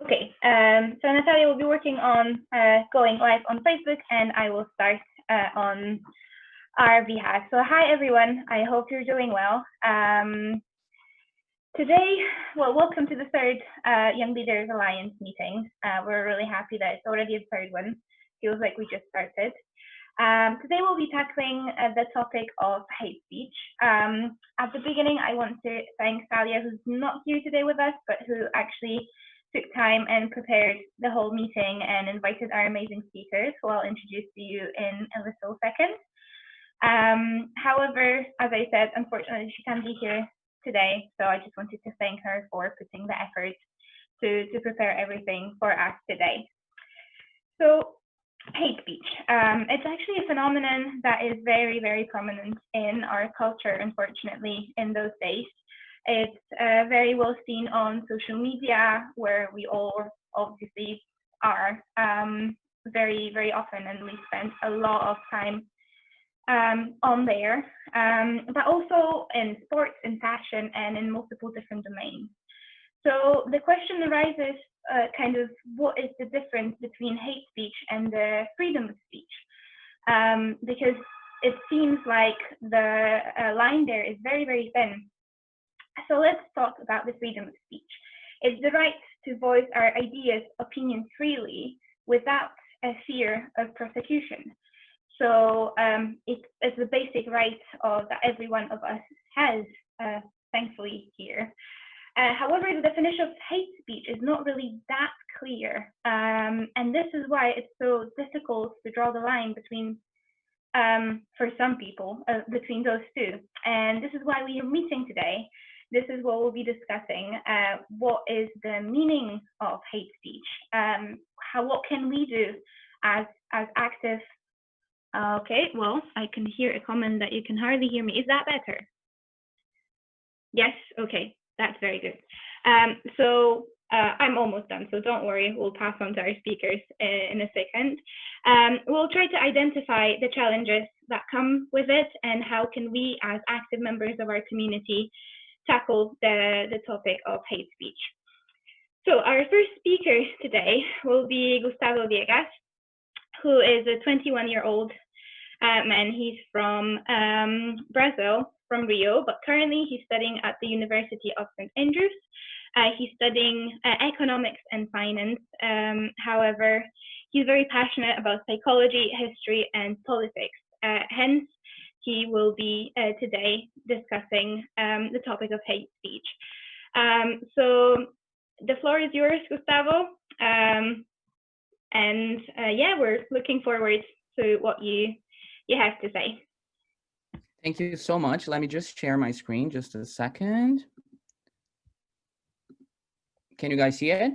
Okay, so Natalia will be working on going live on Facebook, and I will start on our behalf. So hi everyone, I hope you're doing well. Today, well, welcome to the third Young Leaders Alliance meeting. We're really happy that it's already a third one. Feels like we just started. Today we'll be tackling the topic of hate speech. At the beginning, I want to thank Thalia, who's not here today with us, but who actually took time and prepared the whole meeting and invited our amazing speakers, who I'll introduce to you in a little second. However, as I said, unfortunately, she can't be here today, so I just wanted to thank her for putting the effort to prepare everything for us today. So, hate speech. It's actually a phenomenon that is very, very prominent in our culture, unfortunately, in those days. It's very well seen on social media, where we all obviously are very, very often, and we spend a lot of time on there, but also in sports, in fashion, and in multiple different domains. So the question arises, kind of, what is the difference between hate speech and the freedom of speech? Because it seems like the line there is very, very thin. So let's talk about the freedom of speech. It's the right to voice our ideas, opinions freely without a fear of prosecution. So it's a basic right that every one of us has, thankfully, here. However, the definition of hate speech is not really that clear. And this is why it's so difficult to draw the line between, for some people, between those two. And this is why we are meeting today. This is what we'll be discussing. What is the meaning of hate speech? What can we do as active? Okay, well, I can hear a comment that you can hardly hear me. Is that better? Yes, okay, that's very good. So I'm almost done, so don't worry, we'll pass on to our speakers in a second. We'll try to identify the challenges that come with it and how can we, as active members of our community, tackle the topic of hate speech. So our first speaker today will be Gustavo Viegas, who is a 21-year-old man. He's from Brazil, from Rio, but currently he's studying at the University of St. Andrews. He's studying economics and finance. However, he's very passionate about psychology, history, and politics. Hence, he will be today discussing the topic of hate speech. So the floor is yours, Gustavo. And yeah, we're looking forward to what you have to say. Thank you so much. Let me just share my screen just a second. Can you guys see it?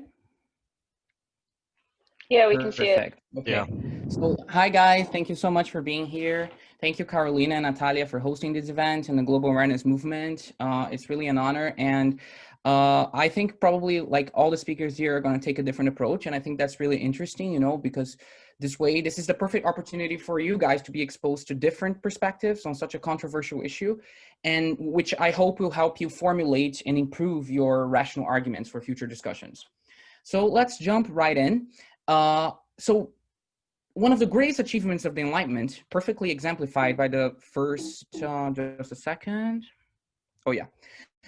Yeah, we can see it. Okay. Yeah. So hi guys, thank you so much for being here. Thank you, Carolina and Natalia, for hosting this event and the Global Awareness Movement. It's really an honor. And I think probably like all the speakers here are going to take a different approach. And I think that's really interesting, you know, because this way, this is the perfect opportunity for you guys to be exposed to different perspectives on such a controversial issue, and which I hope will help you formulate and improve your rational arguments for future discussions. So let's jump right in. So one of the greatest achievements of the Enlightenment, perfectly exemplified by the first, just a second. Oh yeah.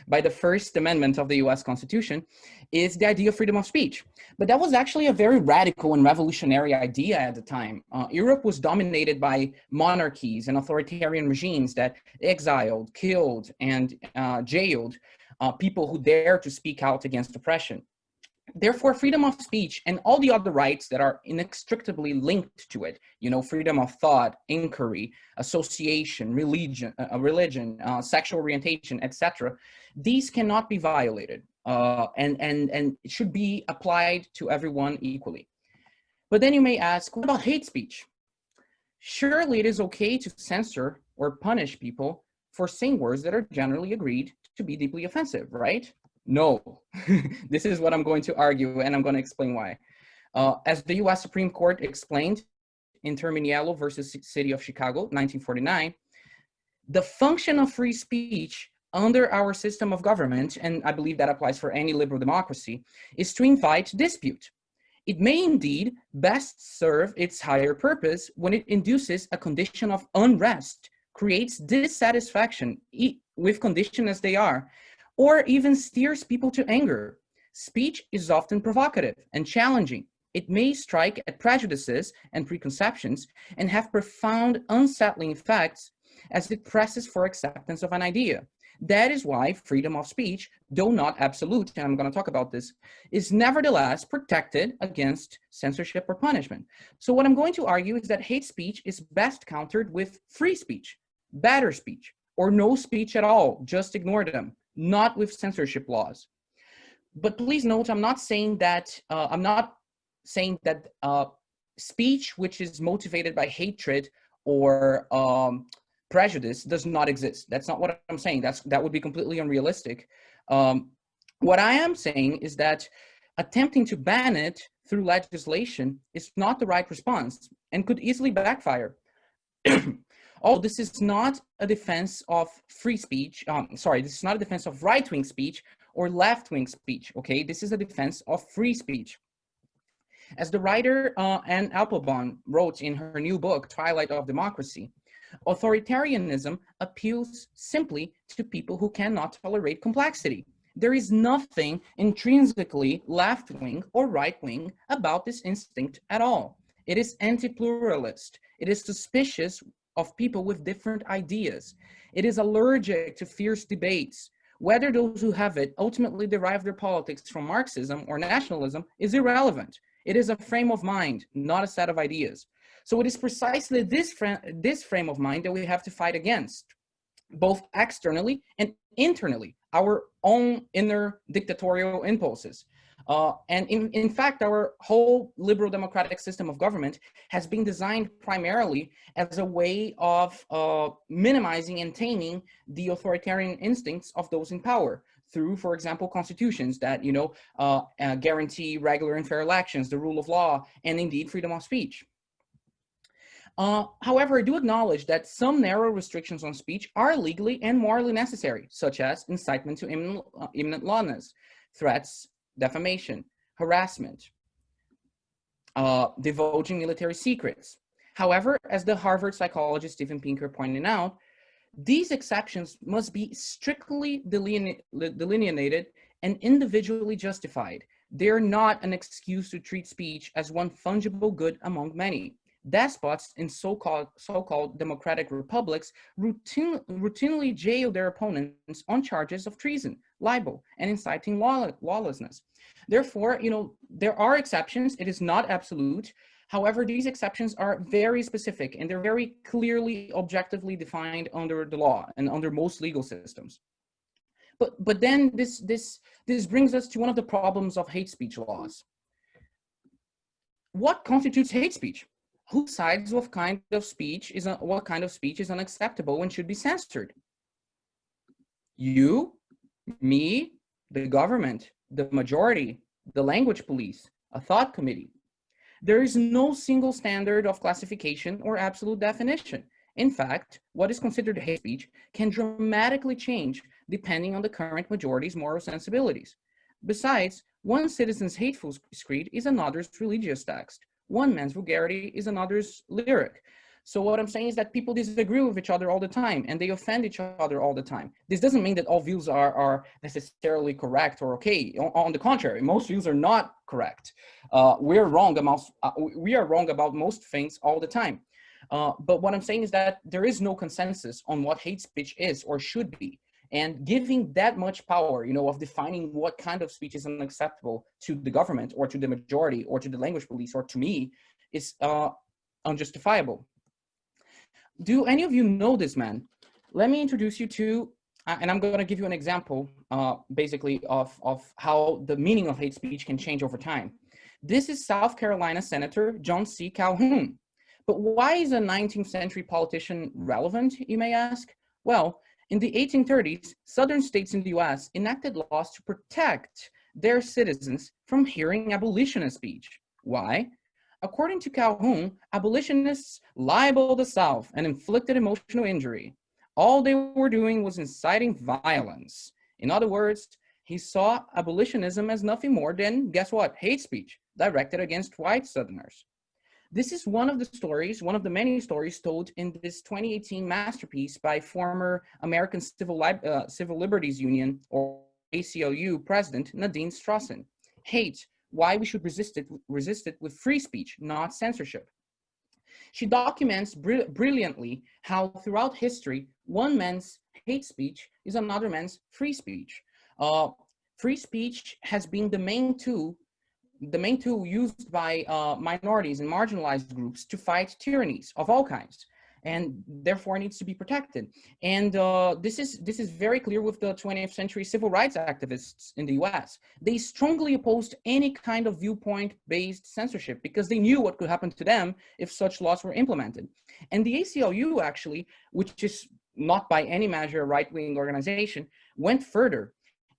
By the First Amendment of the US Constitution, is the idea of freedom of speech. But that was actually a very radical and revolutionary idea at the time. Europe was dominated by monarchies and authoritarian regimes that exiled, killed, and jailed people who dared to speak out against oppression. Therefore, freedom of speech and all the other rights that are inextricably linked to it, you know, freedom of thought, inquiry, association, religion, sexual orientation, etc., these cannot be violated and it should be applied to everyone equally. But then you may ask, what about hate speech? Surely it is okay to censor or punish people for saying words that are generally agreed to be deeply offensive, right? No, this is what I'm going to argue, and I'm going to explain why. As the US Supreme Court explained in Terminiello versus City of Chicago, 1949, the function of free speech under our system of government, and I believe that applies for any liberal democracy, is to invite dispute. It may indeed best serve its higher purpose when it induces a condition of unrest, creates dissatisfaction with conditions as they are, or even steers people to anger. Speech is often provocative and challenging. It may strike at prejudices and preconceptions and have profound unsettling effects as it presses for acceptance of an idea. That is why freedom of speech, though not absolute, and I'm going to talk about this, is nevertheless protected against censorship or punishment. So what I'm going to argue is that hate speech is best countered with free speech, better speech, or no speech at all, just ignore them, not with censorship laws. But please note, I'm not saying that speech which is motivated by hatred or prejudice does not exist. That's not what I'm saying. That would be completely unrealistic. What I am saying is that attempting to ban it through legislation is not the right response and could easily backfire. Although this is not a defense of free speech, this is not a defense of right-wing speech or left-wing speech, okay? This is a defense of free speech. As the writer Anne Applebaum wrote in her new book, Twilight of Democracy, authoritarianism appeals simply to people who cannot tolerate complexity. There is nothing intrinsically left-wing or right-wing about this instinct at all. It is anti-pluralist. It is suspicious of people with different ideas. It is allergic to fierce debates. Whether those who have it ultimately derive their politics from Marxism or nationalism is irrelevant. It is a frame of mind, not a set of ideas. So it is precisely this frame of mind that we have to fight against, both externally and internally, our own inner dictatorial impulses. And in fact, our whole liberal democratic system of government has been designed primarily as a way of minimizing and taming the authoritarian instincts of those in power through, for example, constitutions that guarantee regular and fair elections, the rule of law, and indeed freedom of speech. However, I do acknowledge that some narrow restrictions on speech are legally and morally necessary, such as incitement to imminent lawlessness, threats, defamation, harassment, divulging military secrets. However, as the Harvard psychologist Steven Pinker pointed out, these exceptions must be strictly delineated and individually justified. They are not an excuse to treat speech as one fungible good among many. Despots in so-called democratic republics routinely jail their opponents on charges of treason, libel, and inciting lawlessness. Therefore, there are exceptions. It is not absolute. However, these exceptions are very specific and they're very clearly, objectively defined under the law and under most legal systems. But then this brings us to one of the problems of hate speech laws. What constitutes hate speech? Who decides what kind of speech is unacceptable and should be censored? You, me, the government, the majority, the language police, a thought committee. There is no single standard of classification or absolute definition. In fact, what is considered hate speech can dramatically change depending on the current majority's moral sensibilities. Besides, one citizen's hateful screed is another's religious text. One man's vulgarity is another's lyric. So what I'm saying is that people disagree with each other all the time and they offend each other all the time. This doesn't mean that all views are necessarily correct or okay. On the contrary, most views are not correct. We are wrong about most things all the time. But what I'm saying is that there is no consensus on what hate speech is or should be. And giving that much power, of defining what kind of speech is unacceptable to the government or to the majority or to the language police or to me is unjustifiable. Do any of you know this man? Let me introduce you to, and I'm going to give you an example, basically, of how the meaning of hate speech can change over time. This is South Carolina Senator John C. Calhoun. But why is a 19th century politician relevant, you may ask? Well, in the 1830s, southern states in the US enacted laws to protect their citizens from hearing abolitionist speech. Why? According to Calhoun, abolitionists libeled the South and inflicted emotional injury. All they were doing was inciting violence. In other words, he saw abolitionism as nothing more than, guess what, hate speech directed against white Southerners. This is one of the stories, one of the many stories told in this 2018 masterpiece by former American Civil Liberties Union, or ACLU, President Nadine Strossen. Hate, why we should resist it with free speech, not censorship. She documents brilliantly how throughout history, one man's hate speech is another man's free speech. Free speech has been the main tool used by minorities and marginalized groups to fight tyrannies of all kinds, and therefore needs to be protected. And this is very clear with the 20th century civil rights activists in the US. They strongly opposed any kind of viewpoint-based censorship because they knew what could happen to them if such laws were implemented. And the ACLU actually, which is not by any measure a right-wing organization, went further.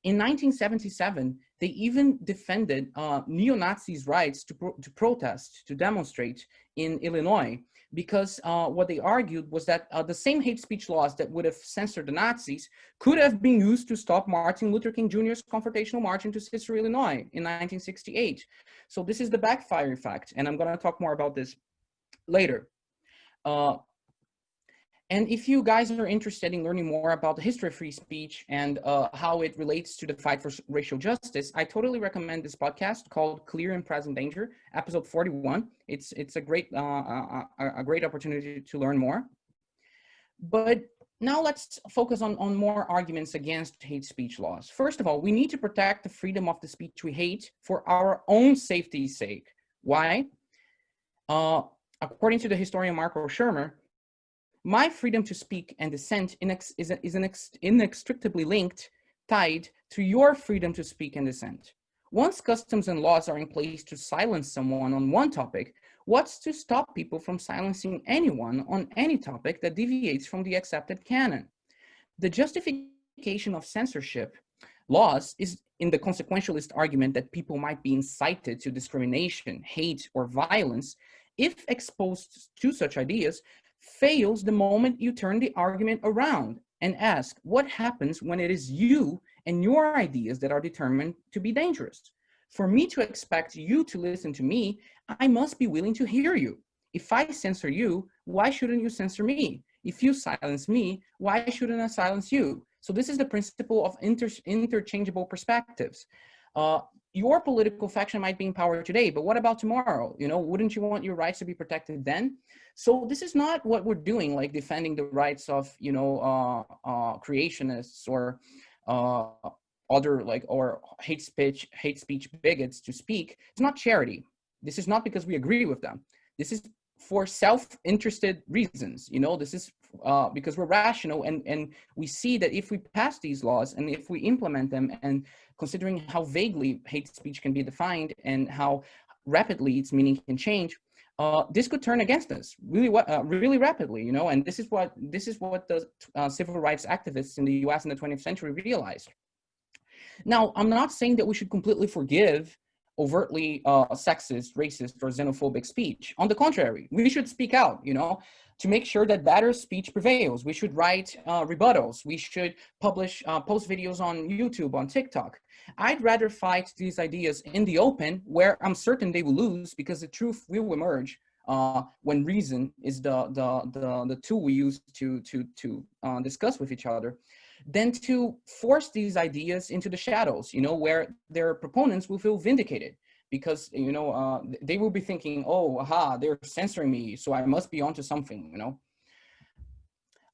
In 1977, they even defended neo-Nazis' rights to protest, to demonstrate in Illinois, because what they argued was that the same hate speech laws that would have censored the Nazis could have been used to stop Martin Luther King Jr.'s confrontational march into Cicero, Illinois in 1968. So this is the backfire effect, and I'm going to talk more about this later. And if you guys are interested in learning more about the history of free speech and how it relates to the fight for racial justice, I totally recommend this podcast called Clear and Present Danger, episode 41. It's a great opportunity to learn more. But now let's focus on more arguments against hate speech laws. First of all, we need to protect the freedom of the speech we hate for our own safety's sake. Why? According to the historian Marco Schirmer, my freedom to speak and dissent is inextricably linked, tied to your freedom to speak and dissent. Once customs and laws are in place to silence someone on one topic, what's to stop people from silencing anyone on any topic that deviates from the accepted canon? The justification of censorship laws is in the consequentialist argument that people might be incited to discrimination, hate, or violence if exposed to such ideas, fails the moment you turn the argument around and ask what happens when it is you and your ideas that are determined to be dangerous. For me to expect you to listen to me, I must be willing to hear you. If I censor you, why shouldn't you censor me? If you silence me, why shouldn't I silence you? So this is the principle of interchangeable perspectives. Your political faction might be in power today, but what about tomorrow? You know, wouldn't you want your rights to be protected then? So this is not what we're doing, like defending the rights of, creationists or other or hate speech bigots to speak. It's not charity. This is not because we agree with them. This is for self-interested reasons. This is because we're rational and we see that if we pass these laws and if we implement them, and considering how vaguely hate speech can be defined and how rapidly its meaning can change, this could turn against us really rapidly, and this is what the civil rights activists in the US in the 20th century realized. Now, I'm not saying that we should completely forgive overtly sexist, racist, or xenophobic speech. On the contrary, we should speak out, to make sure that better speech prevails. We should write rebuttals. We should post videos on YouTube, on TikTok. I'd rather fight these ideas in the open, where I'm certain they will lose, because the truth will emerge when reason is the tool we use to discuss with each other, than to force these ideas into the shadows, where their proponents will feel vindicated, because, they will be thinking, oh, aha, they're censoring me, so I must be onto something,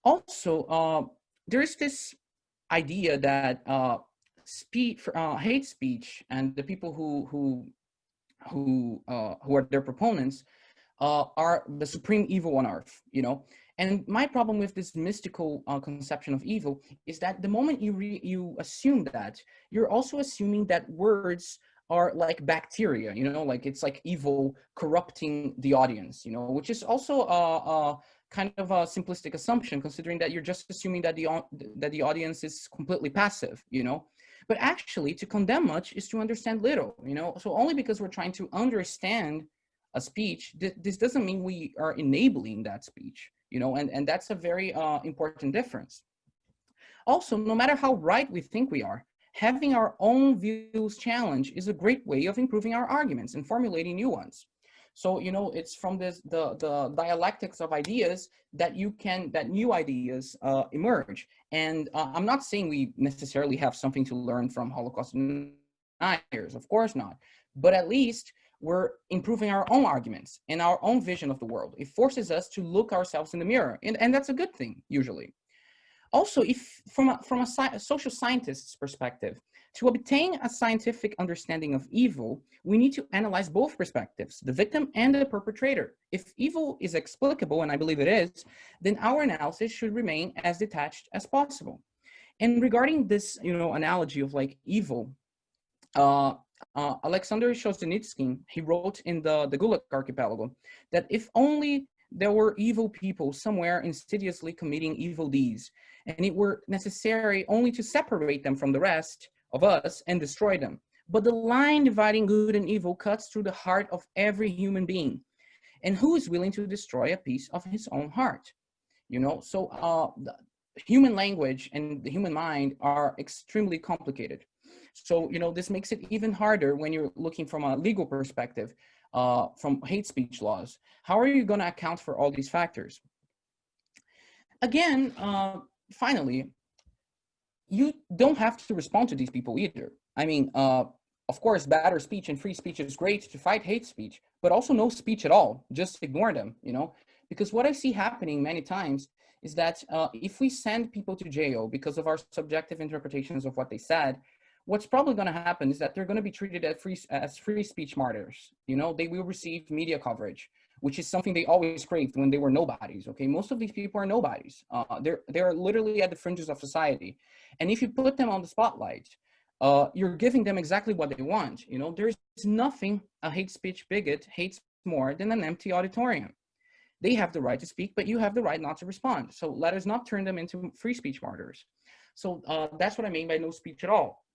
Also, there's this idea that hate speech and the people who are their proponents are the supreme evil on earth, And my problem with this mystical conception of evil is that the moment you assume that, you're also assuming that words are like bacteria, like it's like evil corrupting the audience, which is also a kind of a simplistic assumption, considering that you're just assuming that the audience is completely passive, But actually, to condemn much is to understand little, So only because we're trying to understand a speech, this doesn't mean we are enabling that speech. you know, and that's a very important difference. Also, no matter how right we think we are, having our own views challenged is a great way of improving our arguments and formulating new ones. So, you know, it's from this the dialectics of ideas that new ideas emerge. And I'm not saying we necessarily have something to learn from Holocaust deniers, of course not. But at least we're improving our own arguments and our own vision of the world. It forces us to look ourselves in the mirror, and that's a good thing usually. Also, if a social scientist's perspective, to obtain a scientific understanding of evil, we need to analyze both perspectives, the victim and the perpetrator. If evil is explicable, and I believe it is, then our analysis should remain as detached as possible. And regarding this, you know, analogy of like evil, Alexander Solzhenitsyn, he wrote in the Gulag Archipelago that if only there were evil people somewhere insidiously committing evil deeds, and it were necessary only to separate them from the rest of us and destroy them. But the line dividing good and evil cuts through the heart of every human being. And who is willing to destroy a piece of his own heart? You know, so the human language and the human mind are extremely complicated. So, you know, this makes it even harder when you're looking from a legal perspective, from hate speech laws. How are you going to account for all these factors? Again, finally, you don't have to respond to these people either. I mean, of course, better speech and free speech is great to fight hate speech, but also no speech at all. Just ignore them, you know, because what I see happening many times is that if we send people to jail because of our subjective interpretations of what they said, what's probably going to happen is that they're going to be treated as free speech martyrs. You know, they will receive media coverage, which is something they always craved when they were nobodies. Okay, most of these people are nobodies. They're literally at the fringes of society, and if you put them on the spotlight, you're giving them exactly what they want. You know, there's nothing a hate speech bigot hates more than an empty auditorium. They have the right to speak, but you have the right not to respond. So let us not turn them into free speech martyrs. So that's what I mean by no speech at all.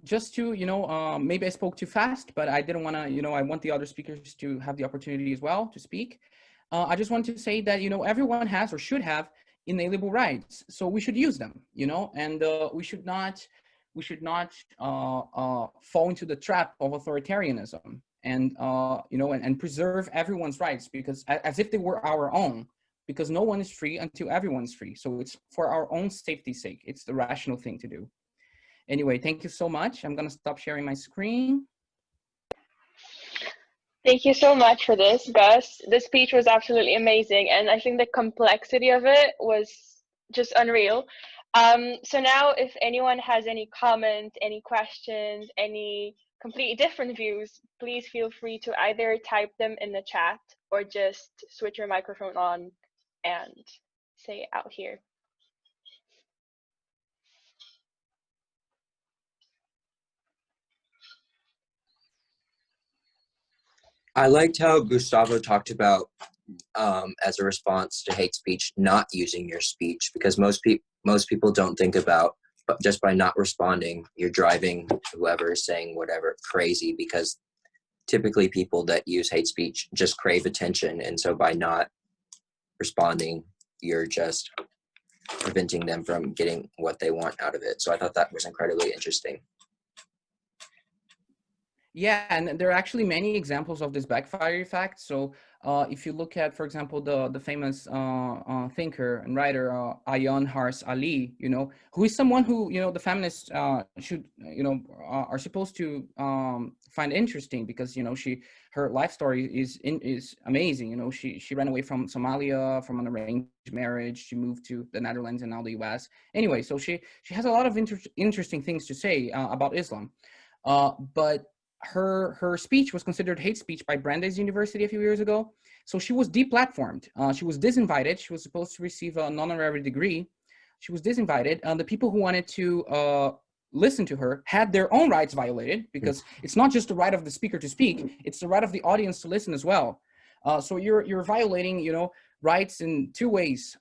Just to, you know, maybe I spoke too fast, but I didn't want to, you know, I want the other speakers to have the opportunity as well to speak. I just want to say that, you know, everyone has or should have inalienable rights. So we should use them, you know, and we should not fall into the trap of authoritarianism and, you know, and preserve everyone's rights because as if they were our own, because no one is free until everyone's free. So it's for our own safety's sake. It's the rational thing to do. Anyway, thank you so much. I'm going to stop sharing my screen. Thank you so much for this, Gus. The speech was absolutely amazing, and I think the complexity of it was just unreal. So now if anyone has any comments, any questions, any completely different views, please feel free to either type them in the chat or just switch your microphone on and say it out here. I liked how Gustavo talked about, as a response to hate speech, not using your speech, because most people don't think about, but just by not responding, you're driving whoever is saying whatever crazy, because typically people that use hate speech just crave attention, and so by not responding, you're just preventing them from getting what they want out of it. So I thought that was incredibly interesting. Yeah, and there are actually many examples of this backfire effect. So if you look at, for example, the famous thinker and writer Ayaan Hirsi Ali, you know, who is someone who, you know, the feminists should, you know, are supposed to find interesting because, you know, her life story is amazing. You know, she ran away from Somalia from an arranged marriage. She moved to the Netherlands and now the U.S. Anyway, so she has a lot of interesting things to say about Islam, but her speech was considered hate speech by Brandeis University a few years ago. So she was deplatformed. She was disinvited. She was supposed to receive an honorary degree. She was disinvited. The people who wanted to listen to her had their own rights violated because it's not just the right of the speaker to speak, it's the right of the audience to listen as well. So you're violating, you know, rights in two ways.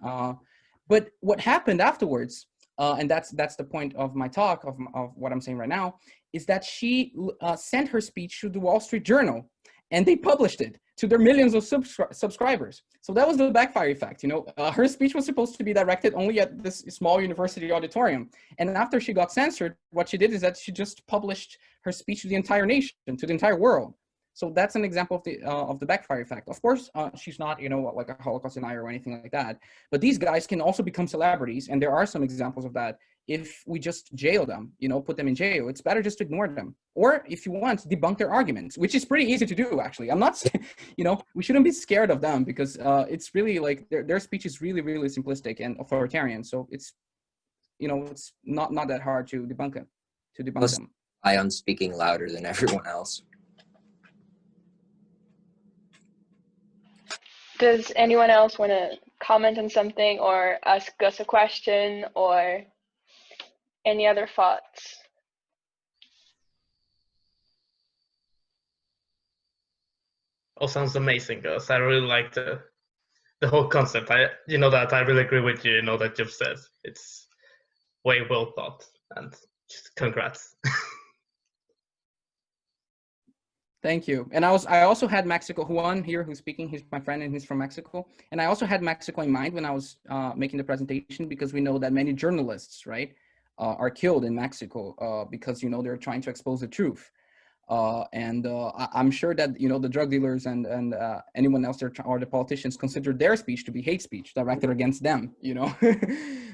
But what happened afterwards, and that's the point of my talk, of what I'm saying right now, is that she sent her speech to the Wall Street Journal and they published it. to their millions of subscribers. So that was the backfire effect. Her speech was supposed to be directed only at this small university auditorium. And after she got censored, what she did is that she just published her speech to the entire nation, to the entire world. So that's an example of the backfire effect. Of course, she's not, like a Holocaust denier or anything like that. But these guys can also become celebrities, and there are some examples of that. If we just jail them, put them in jail, it's better just to ignore them. Or if you want, debunk their arguments, which is pretty easy to do, actually. I'm not, we shouldn't be scared of them because it's really like their speech is really, really simplistic and authoritarian. So it's, it's not that hard to debunk it, them. I am speaking louder than everyone else. Does anyone else want to comment on something or ask us a question or any other thoughts? Oh, sounds amazing, Gus. I really like the whole concept. I really agree with you. That you've said it's way well thought, and just congrats. Thank you. And I also had Mexico, Juan here who's speaking, he's my friend and he's from Mexico. And I also had Mexico in mind when I was making the presentation, because we know that many journalists, right, are killed in Mexico because, they're trying to expose the truth. I'm sure that, the drug dealers and anyone else there, or the politicians, consider their speech to be hate speech directed against them,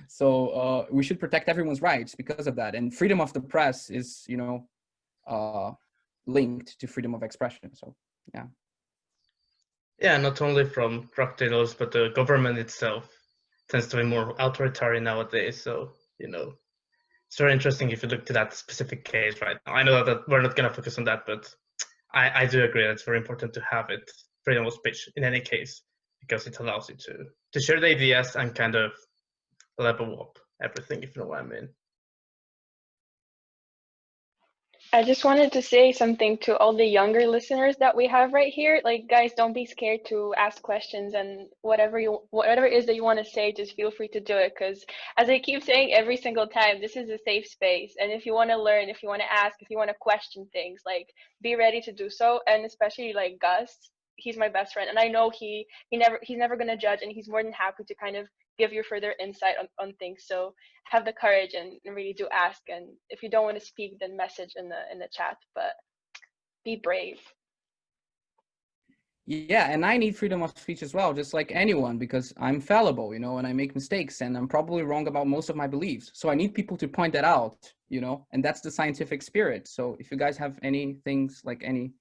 So we should protect everyone's rights because of that. And freedom of the press is, linked to freedom of expression. So yeah, not only from drug dealers, but the government itself tends to be more authoritarian nowadays. So it's very interesting if you look to that specific case right now. I know that we're not going to focus on that, but I do agree that it's very important to have it, freedom of speech in any case, because it allows you to share the ideas and kind of level up everything, if you know what I mean. I just wanted to say something to all the younger listeners that we have right here. Like, guys, don't be scared to ask questions, and whatever it is that you want to say, just feel free to do it. Because as I keep saying every single time, this is a safe space. And if you want to learn, if you want to ask, if you want to question things, like, be ready to do so. And especially like Gus, he's my best friend, and I know he's never going to judge, and he's more than happy to kind of give you further insight on things. So have the courage and really do ask. And if you don't want to speak, then message in the chat, but be brave. Yeah, and I need freedom of speech as well, just like anyone, because I'm fallible, and I make mistakes, and I'm probably wrong about most of my beliefs. So I need people to point that out, and that's the scientific spirit. So if you guys have any things, like any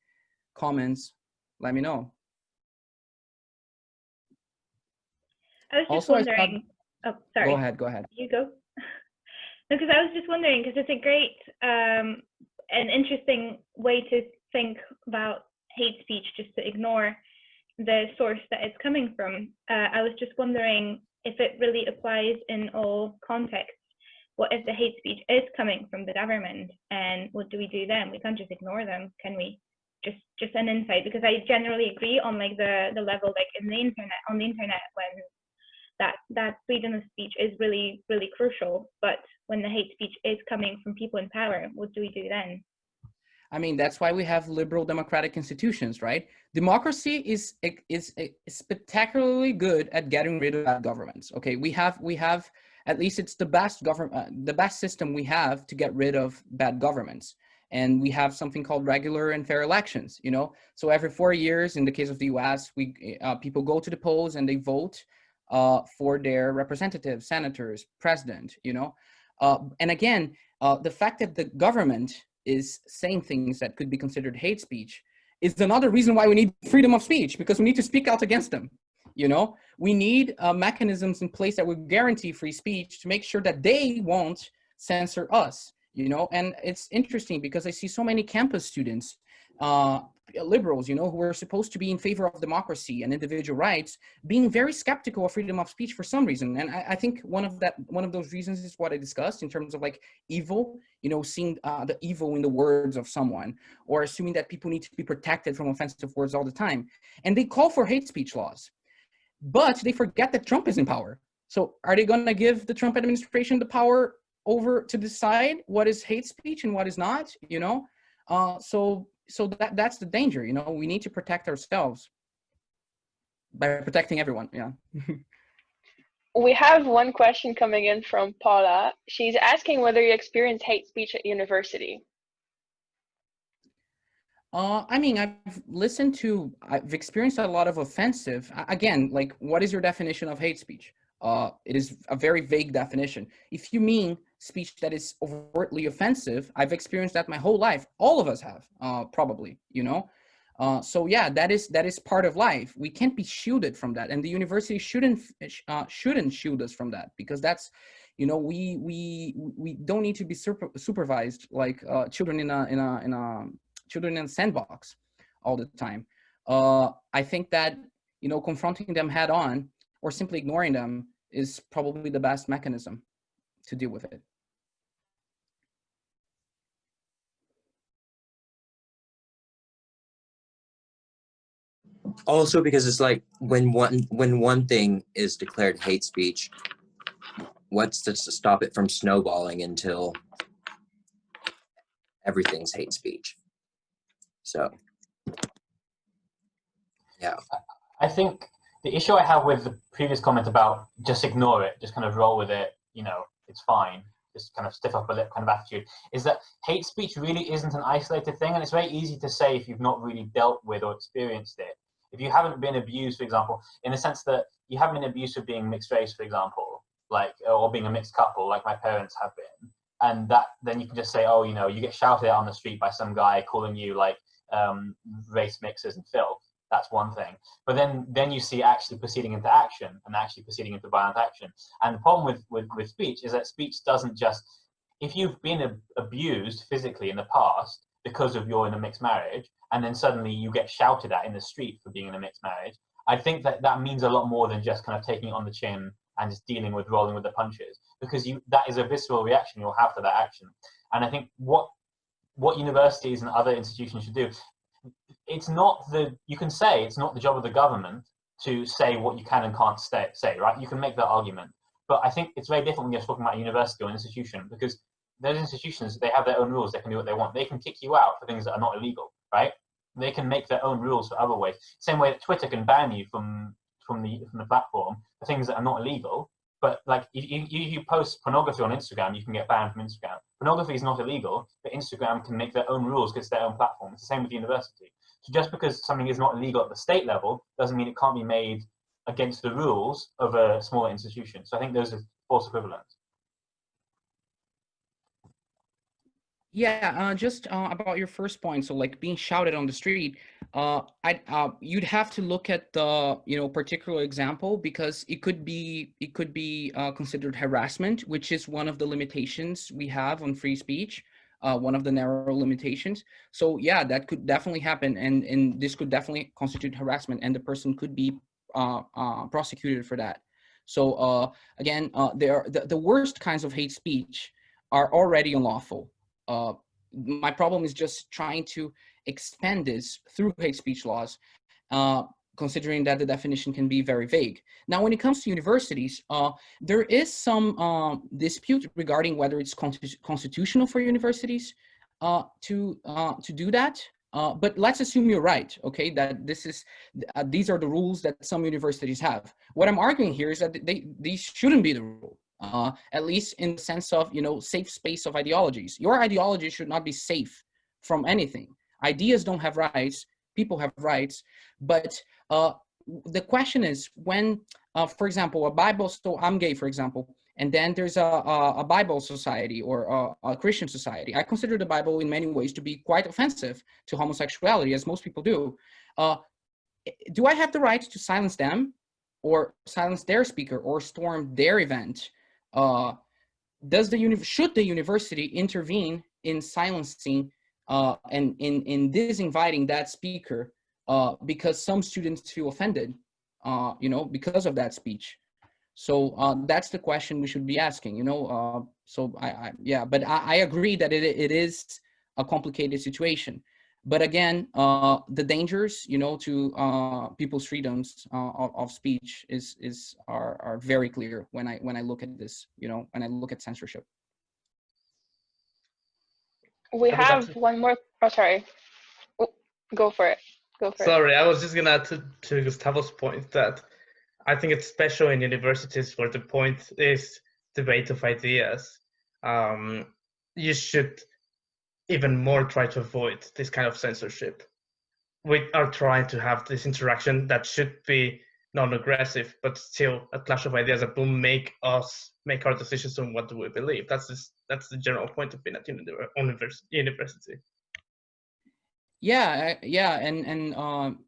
comments, let me know. I was just Also, wondering. Oh, sorry. Go ahead. You go. Because I was just wondering, because it's a great and interesting way to think about hate speech, just to ignore the source that it's coming from. I was just wondering if it really applies in all contexts. What if the hate speech is coming from the government, and what do we do then? We can't just ignore them, can we? Just an insight, because I generally agree on like the level, like on the internet when that freedom of speech is really, really crucial. But when the hate speech is coming from people in power, what do we do then? I mean, that's why we have liberal democratic institutions, right? Democracy is spectacularly good at getting rid of bad governments. Okay, we have at least it's the best the best system we have to get rid of bad governments. And we have something called regular and fair elections. So every 4 years, in the case of the U.S., people go to the polls and they vote for their representatives, senators, president. And again, the fact that the government is saying things that could be considered hate speech is another reason why we need freedom of speech, because we need to speak out against them. We need mechanisms in place that would guarantee free speech to make sure that they won't censor us. And it's interesting because I see so many campus students, liberals, who are supposed to be in favor of democracy and individual rights, being very skeptical of freedom of speech for some reason. And I think one of those reasons is what I discussed in terms of like evil, seeing the evil in the words of someone, or assuming that people need to be protected from offensive words all the time. And they call for hate speech laws, but they forget that Trump is in power. So are they going to give the Trump administration the power over to decide what is hate speech and what is not? So that's the danger. We need to protect ourselves. by protecting everyone. Yeah. We have one question coming in from Paula. She's asking whether you experience hate speech at university. I mean, I've experienced a lot of offensive. Again, like, what is your definition of hate speech? It is a very vague definition. If you mean speech that is overtly offensive, I've experienced that my whole life. All of us have, probably, you know. So yeah, that is part of life. We can't be shielded from that, and the university shouldn't shield us from that, because that's, you know, we don't need to be supervised like children in a children in a sandbox all the time. I think that, you know, confronting them head on or simply ignoring them is probably the best mechanism to deal with it. Also, because it's like when one thing is declared hate speech, what's to stop it from snowballing until everything's hate speech? So, yeah. I think the issue I have with the previous comment about just ignore it, just kind of roll with it, you know, it's fine, just kind of stiff upper lip kind of attitude, is that hate speech really isn't an isolated thing, and it's very easy to say if you've not really dealt with or experienced it. If you haven't been abused, for example, in the sense that you haven't been abused for being mixed race, for example, like, or being a mixed couple, like my parents have been, and that, then you can just say, oh, you know, you get shouted at on the street by some guy calling you like race mixers and filth. That's one thing. But then you see actually proceeding into action and actually proceeding into violent action. And the problem with speech is that speech doesn't just, if you've been abused physically in the past because of you're in a mixed marriage, and then suddenly you get shouted at in the street for being in a mixed marriage, I think that that means a lot more than just kind of taking it on the chin and just dealing with rolling with the punches, because that is a visceral reaction you'll have to that action. And I think what universities and other institutions should do, it's not you can say it's not the job of the government to say what you can and can't say, right? You can make that argument. But I think it's very different when you're talking about a university or an institution, because those institutions, they have their own rules. They can do what they want. They can kick you out for things that are not illegal, right? They can make their own rules for other ways. Same way that Twitter can ban you from the platform for things that are not illegal. But like, if you post pornography on Instagram, you can get banned from Instagram. Pornography is not illegal, but Instagram can make their own rules because it's their own platform. It's the same with the university. So just because something is not illegal at the state level doesn't mean it can't be made against the rules of a smaller institution. So I think those are false equivalents. Yeah, just about your first point. So like being shouted on the street, you'd have to look at the, you know, particular example, because it could be considered harassment, which is one of the limitations we have on free speech, one of the narrow limitations. So yeah, that could definitely happen, and this could definitely constitute harassment, and the person could be prosecuted for that. So again, the worst kinds of hate speech are already unlawful. My problem is just trying to expand this through hate speech laws, considering that the definition can be very vague. Now, when it comes to universities, there is some dispute regarding whether it's constitutional for universities to do that. But let's assume you're right, okay, that these are the rules that some universities have. What I'm arguing here is that these shouldn't be the rule. At least in the sense of, you know, safe space of ideologies. Your ideology should not be safe from anything. Ideas don't have rights, people have rights, but the question is when, for example, a Bible, so I'm gay, for example, and then there's a Bible society or a Christian society. I consider the Bible in many ways to be quite offensive to homosexuality, as most people do. Do I have the right to silence them or silence their speaker or storm their event? Should the university intervene in silencing and in disinviting that speaker because some students feel offended, you know, because of that speech? So that's the question we should be asking, you know. So but I agree that it is a complicated situation. But again, the dangers, you know, to people's freedoms of speech are very clear when I look at this, you know, when I look at censorship. We have one more. Oh, sorry. Oh, go for it. Go for it. Sorry, I was just gonna add to Gustavo's point that I think it's special in universities where the point is debate of ideas. You should even more try to avoid this kind of censorship. We are trying to have this interaction that should be non-aggressive, but still a clash of ideas that will make us make our decisions on what do we believe. That's the general point of being at university. Yeah, and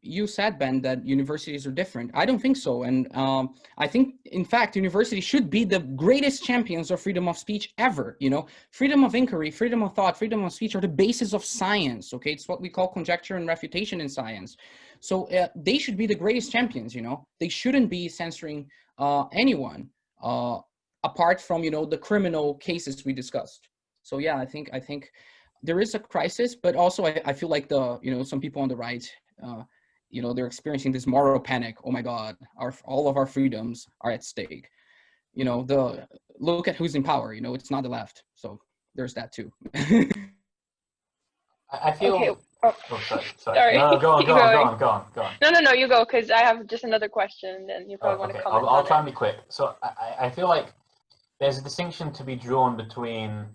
you said, Ben, that universities are different. I don't think so, and I think, in fact, universities should be the greatest champions of freedom of speech ever. You know, freedom of inquiry, freedom of thought, freedom of speech are the basis of science. Okay, it's what we call conjecture and refutation in science. So they should be the greatest champions. You know, they shouldn't be censoring anyone apart from, you know, the criminal cases we discussed. So yeah, I think there is a crisis, but also I feel like some people on the right, they're experiencing this moral panic. Oh my God, all of our freedoms are at stake. You know, look at who's in power. You know, it's not the left. So there's that too. I feel. Okay. Oh, sorry. No, go on. No, you go, because I have just another question, and then you probably want to comment. I'll try and be quick. So I feel like there's a distinction to be drawn between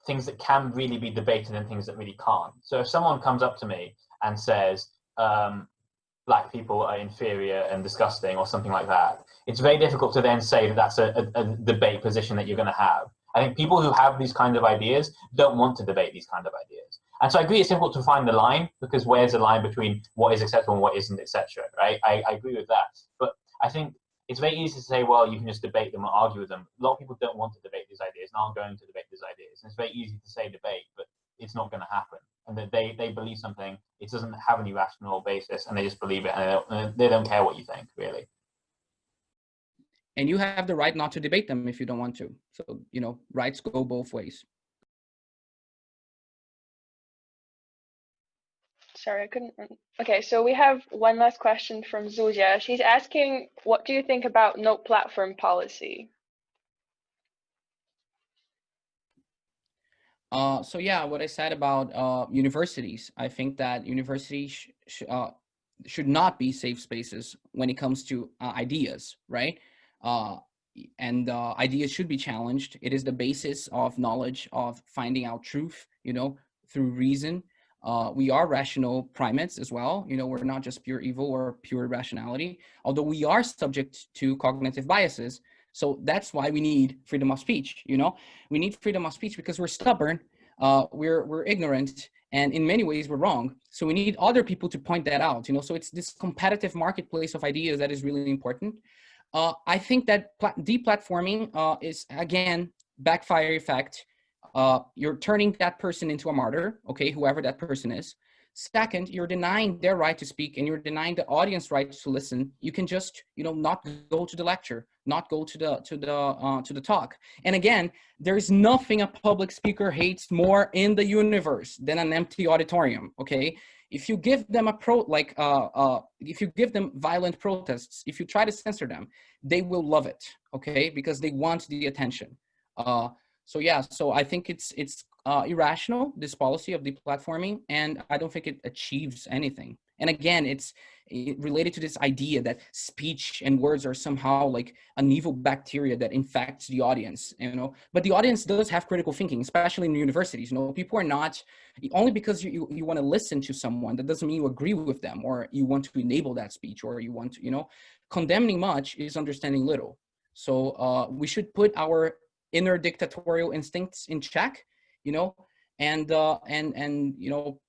things that can really be debated and things that really can't. So if someone comes up to me and says black people are inferior and disgusting or something like that, it's very difficult to then say that that's a debate position that you're going to have. I think people who have these kind of ideas don't want to debate these kind of ideas. And so I agree it's difficult to find the line, because where's the line between what is acceptable and what isn't, etc. Right? I agree with that. But I think it's very easy to say, well, you can just debate them or argue with them. A lot of people don't want to debate these ideas and aren't going to debate these ideas. And it's very easy to say debate, but it's not going to happen. And that they believe something, it doesn't have any rational basis, and they just believe it, and they don't care what you think, really. And you have the right not to debate them if you don't want to. So, you know, rights go both ways. Sorry, I couldn't. Okay, so we have one last question from Zuzia. She's asking, what do you think about no platform policy? So yeah, what I said about universities, I think that universities should not be safe spaces when it comes to ideas, right? And ideas should be challenged. It is the basis of knowledge, of finding out truth, you know, through reason. We are rational primates as well. You know, we're not just pure evil or pure rationality, although we are subject to cognitive biases. So that's why we need freedom of speech. You know, we need freedom of speech because we're stubborn, we're ignorant, and in many ways we're wrong. So we need other people to point that out. You know, so it's this competitive marketplace of ideas that is really important. I think that deplatforming is, again, backfire effect. You're turning that person into a martyr, okay, whoever that person is. Second, you're denying their right to speak, and you're denying the audience right to listen. You can just, you know, not go to the lecture, not go to the talk. And again, there's nothing a public speaker hates more in the universe than an empty auditorium. Okay, if you give them if you give them violent protests, if you try to censor them, they will love it. Okay, because they want the attention. So yeah, so I think it's irrational, this policy of deplatforming, and I don't think it achieves anything. And again, it's related to this idea that speech and words are somehow like an evil bacteria that infects the audience, you know. But the audience does have critical thinking, especially in universities. You know, people are not, only because you want to listen to someone, that doesn't mean you agree with them or you want to enable that speech or you want to, you know, condemning much is understanding little. So we should put our inner dictatorial instincts in check, you know, and you know,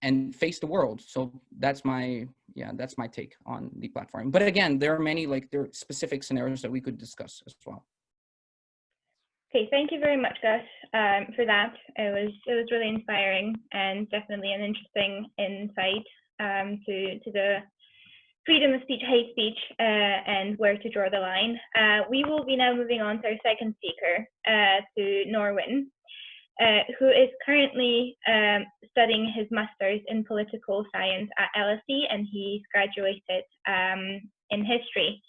and face the world. So that's my take on the platform. But again, there are specific scenarios that we could discuss as well. Okay, thank you very much, Gus, for that. It was really inspiring and definitely an interesting insight to the freedom of speech, hate speech, and where to draw the line. We will be now moving on to our second speaker, to Norwin, who is currently studying his master's in political science at LSE, and he's graduated in history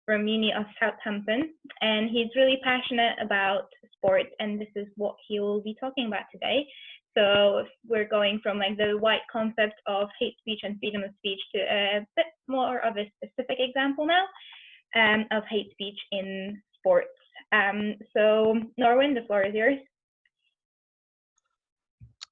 from Uni of Southampton. And he's really passionate about sport, and this is what he will be talking about today. So we're going from like the wide concept of hate speech and freedom of speech to a bit more of a specific example now of hate speech in sports. So Norwin, the floor is yours.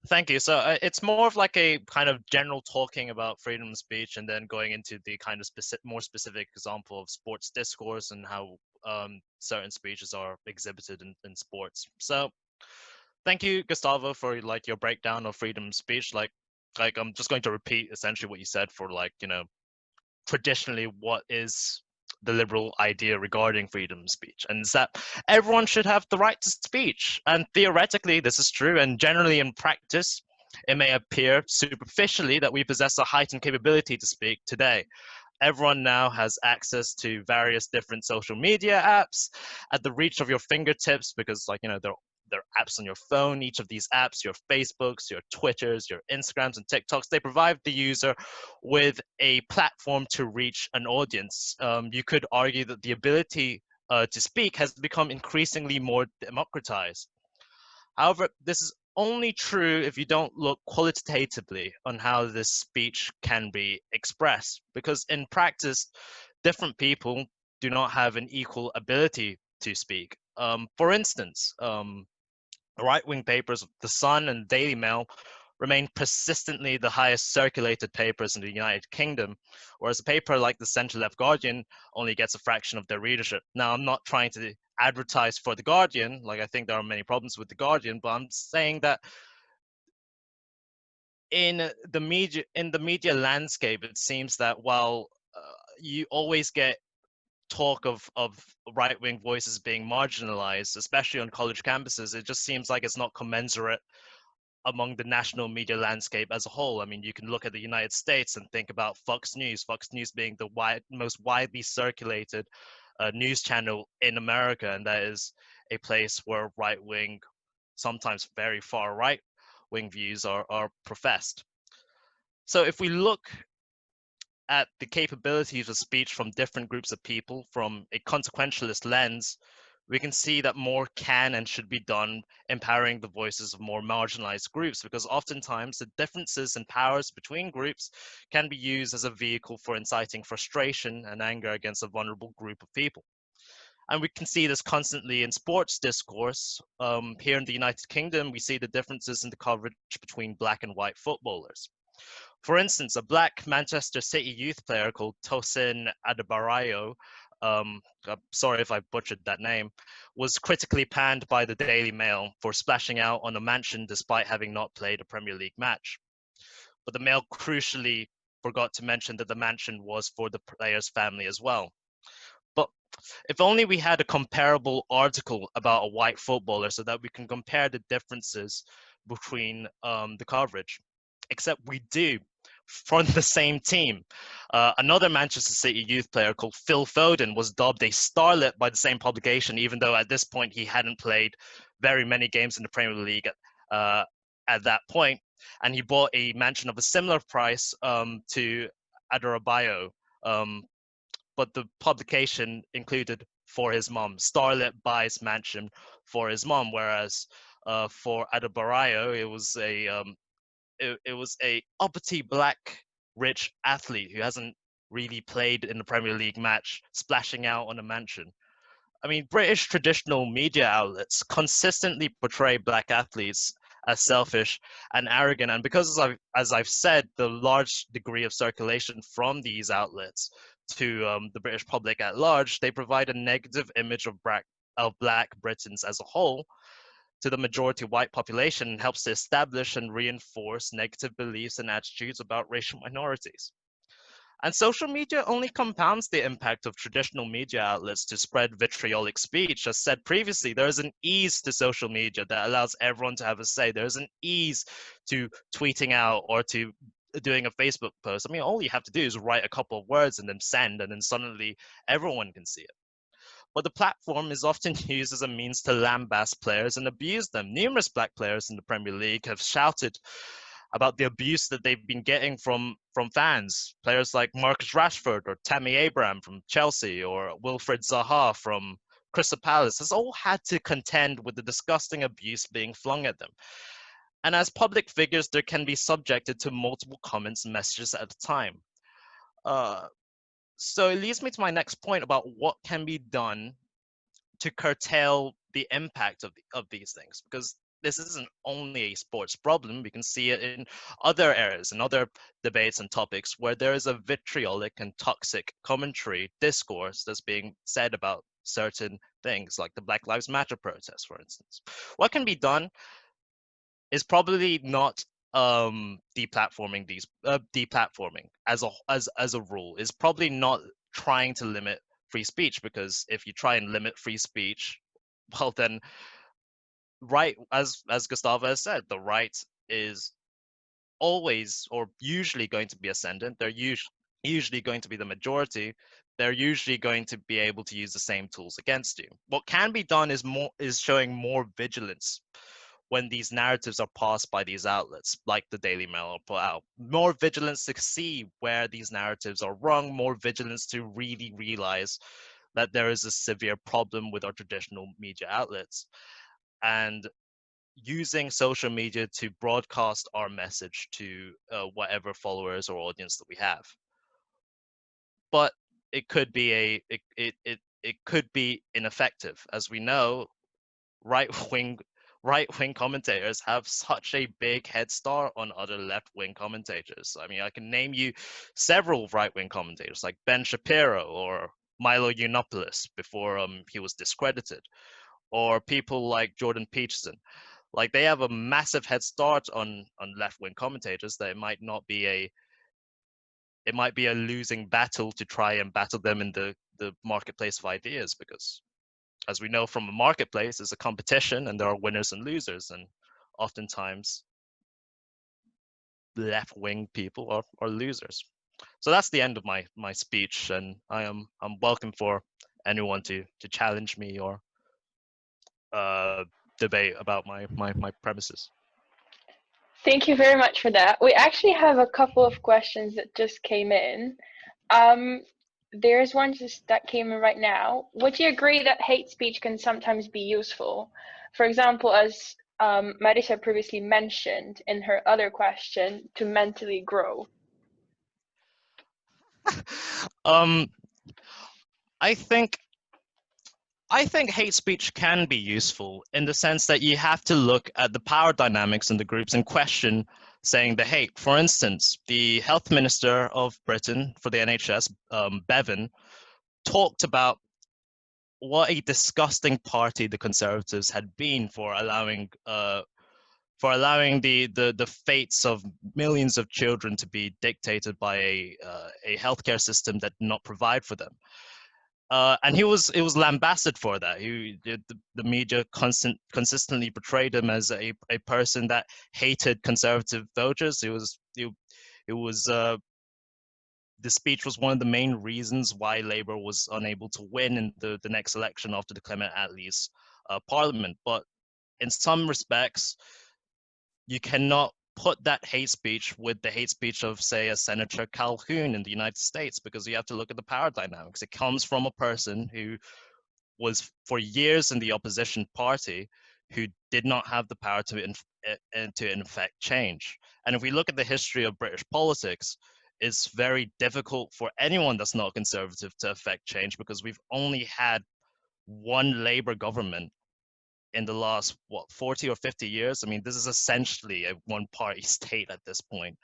Thank you. So it's more of like a kind of general talking about freedom of speech, and then going into the kind of more specific example of sports discourse and how certain speeches are exhibited in sports. So thank you, Gustavo, for like your breakdown of freedom of speech. Like I'm just going to repeat essentially what you said for like, you know, traditionally what is the liberal idea regarding freedom of speech, and it's that everyone should have the right to speech. And theoretically, this is true, and generally in practice, it may appear superficially that we possess a heightened capability to speak today. Everyone now has access to various different social media apps at the reach of your fingertips, because like, you know, they're apps on your phone. Each of these apps, your Facebooks, your Twitters, your Instagrams and TikToks, they provide the user with a platform to reach an audience. You could argue that the ability to speak has become increasingly more democratized. However, this is only true if you don't look qualitatively on how this speech can be expressed, because in practice, different people do not have an equal ability to speak. For instance, right-wing papers, The Sun and Daily Mail, remain persistently the highest circulated papers in the United Kingdom, whereas a paper like the centre-left Guardian only gets a fraction of their readership. Now, I'm not trying to advertise for the Guardian, like I think there are many problems with the Guardian, but I'm saying that in the media landscape, it seems that while you always get talk of right-wing voices being marginalized, especially on college campuses, it just seems like it's not commensurate among the national media landscape as a whole. I mean, you can look at the United States and think about Fox News being the most widely circulated news channel in America, and that is a place where right-wing, sometimes very far right-wing views are professed. So if we look at the capabilities of speech from different groups of people from a consequentialist lens, we can see that more can and should be done empowering the voices of more marginalized groups, because oftentimes the differences in powers between groups can be used as a vehicle for inciting frustration and anger against a vulnerable group of people. And we can see this constantly in sports discourse. Here in the United Kingdom, we see the differences in the coverage between black and white footballers. For instance, a black Manchester City youth player called Tosin Adebayo, sorry if I butchered that name, was critically panned by the Daily Mail for splashing out on a mansion despite having not played a Premier League match. But the Mail crucially forgot to mention that the mansion was for the player's family as well. But if only we had a comparable article about a white footballer so that we can compare the differences between the coverage. Except we do, from the same team. Another Manchester City youth player called Phil Foden was dubbed a starlet by the same publication, even though at this point he hadn't played very many games in the Premier League at that point. And he bought a mansion of a similar price to Adebayo, but the publication included for his mom. Starlet buys mansion for his mom, whereas for Adebayo, it was a uppity black rich athlete who hasn't really played in the Premier League match, splashing out on a mansion. I mean, British traditional media outlets consistently portray black athletes as selfish and arrogant, and because as I've said, the large degree of circulation from these outlets to the British public at large, they provide a negative image of black Britons as a whole to the majority white population, and helps to establish and reinforce negative beliefs and attitudes about racial minorities. And social media only compounds the impact of traditional media outlets to spread vitriolic speech. As said previously, there is an ease to social media that allows everyone to have a say. There is an ease to tweeting out or to doing a Facebook post. I mean, all you have to do is write a couple of words and then send, and then suddenly everyone can see it. But the platform is often used as a means to lambast players and abuse them. Numerous black players in the Premier League have shouted about the abuse that they've been getting from fans. Players like Marcus Rashford or Tammy Abraham from Chelsea or Wilfred Zaha from Crystal Palace has all had to contend with the disgusting abuse being flung at them. And as public figures, they can be subjected to multiple comments and messages at a time. So it leads me to my next point about what can be done to curtail the impact of these things, because this isn't only a sports problem. We can see it in other areas and other debates and topics where there is a vitriolic and toxic commentary discourse that's being said about certain things, like the Black Lives Matter protests, for instance. What can be done is probably not deplatforming as a rule, is probably not trying to limit free speech, because if you try and limit free speech, well then, right, as Gustavo has said, the right is always or usually going to be ascendant. They're usually going to be the majority. They're usually going to be able to use the same tools against you. What can be done is showing more vigilance when these narratives are passed by these outlets, like the Daily Mail or put out. More vigilance to see where these narratives are wrong, more vigilance to really realize that there is a severe problem with our traditional media outlets, and using social media to broadcast our message to whatever followers or audience that we have. But it could be it could be ineffective. As we know, right-wing commentators have such a big head start on other left-wing commentators. I mean, I can name you several right-wing commentators like Ben Shapiro or Milo Yiannopoulos before he was discredited, or people like Jordan Peterson. Like, they have a massive head start on left-wing commentators that it might be a losing battle to try and battle them in the marketplace of ideas, because as we know from a marketplace, it's a competition and there are winners and losers, and oftentimes left-wing people are losers. So that's the end of my speech, and I'm welcome for anyone to challenge me or debate about my premises. Thank you very much for that. We actually have a couple of questions that just came in. There's one that came in right now. Would you agree that hate speech can sometimes be useful? For example, as Marisa previously mentioned in her other question, to mentally grow. I think hate speech can be useful in the sense that you have to look at the power dynamics in the groups and question saying the hate. For instance, the health minister of Britain for the NHS, Bevan, talked about what a disgusting party the Conservatives had been for allowing the fates of millions of children to be dictated by a healthcare system that did not provide for them. And it was lambasted for that. The media consistently portrayed him as a person that hated conservative voters. The speech was one of the main reasons why Labour was unable to win in the next election after the Clement Attlee's parliament. But in some respects, you cannot put that hate speech with the hate speech of, say, a Senator Calhoun in the United States, because you have to look at the power dynamics. It comes from a person who was for years in the opposition party, who did not have the power to effect change. And if we look at the history of British politics, it's very difficult for anyone that's not conservative to effect change, because we've only had one Labour government in the last 40 or 50 years. I mean, this is essentially a one-party state at this point,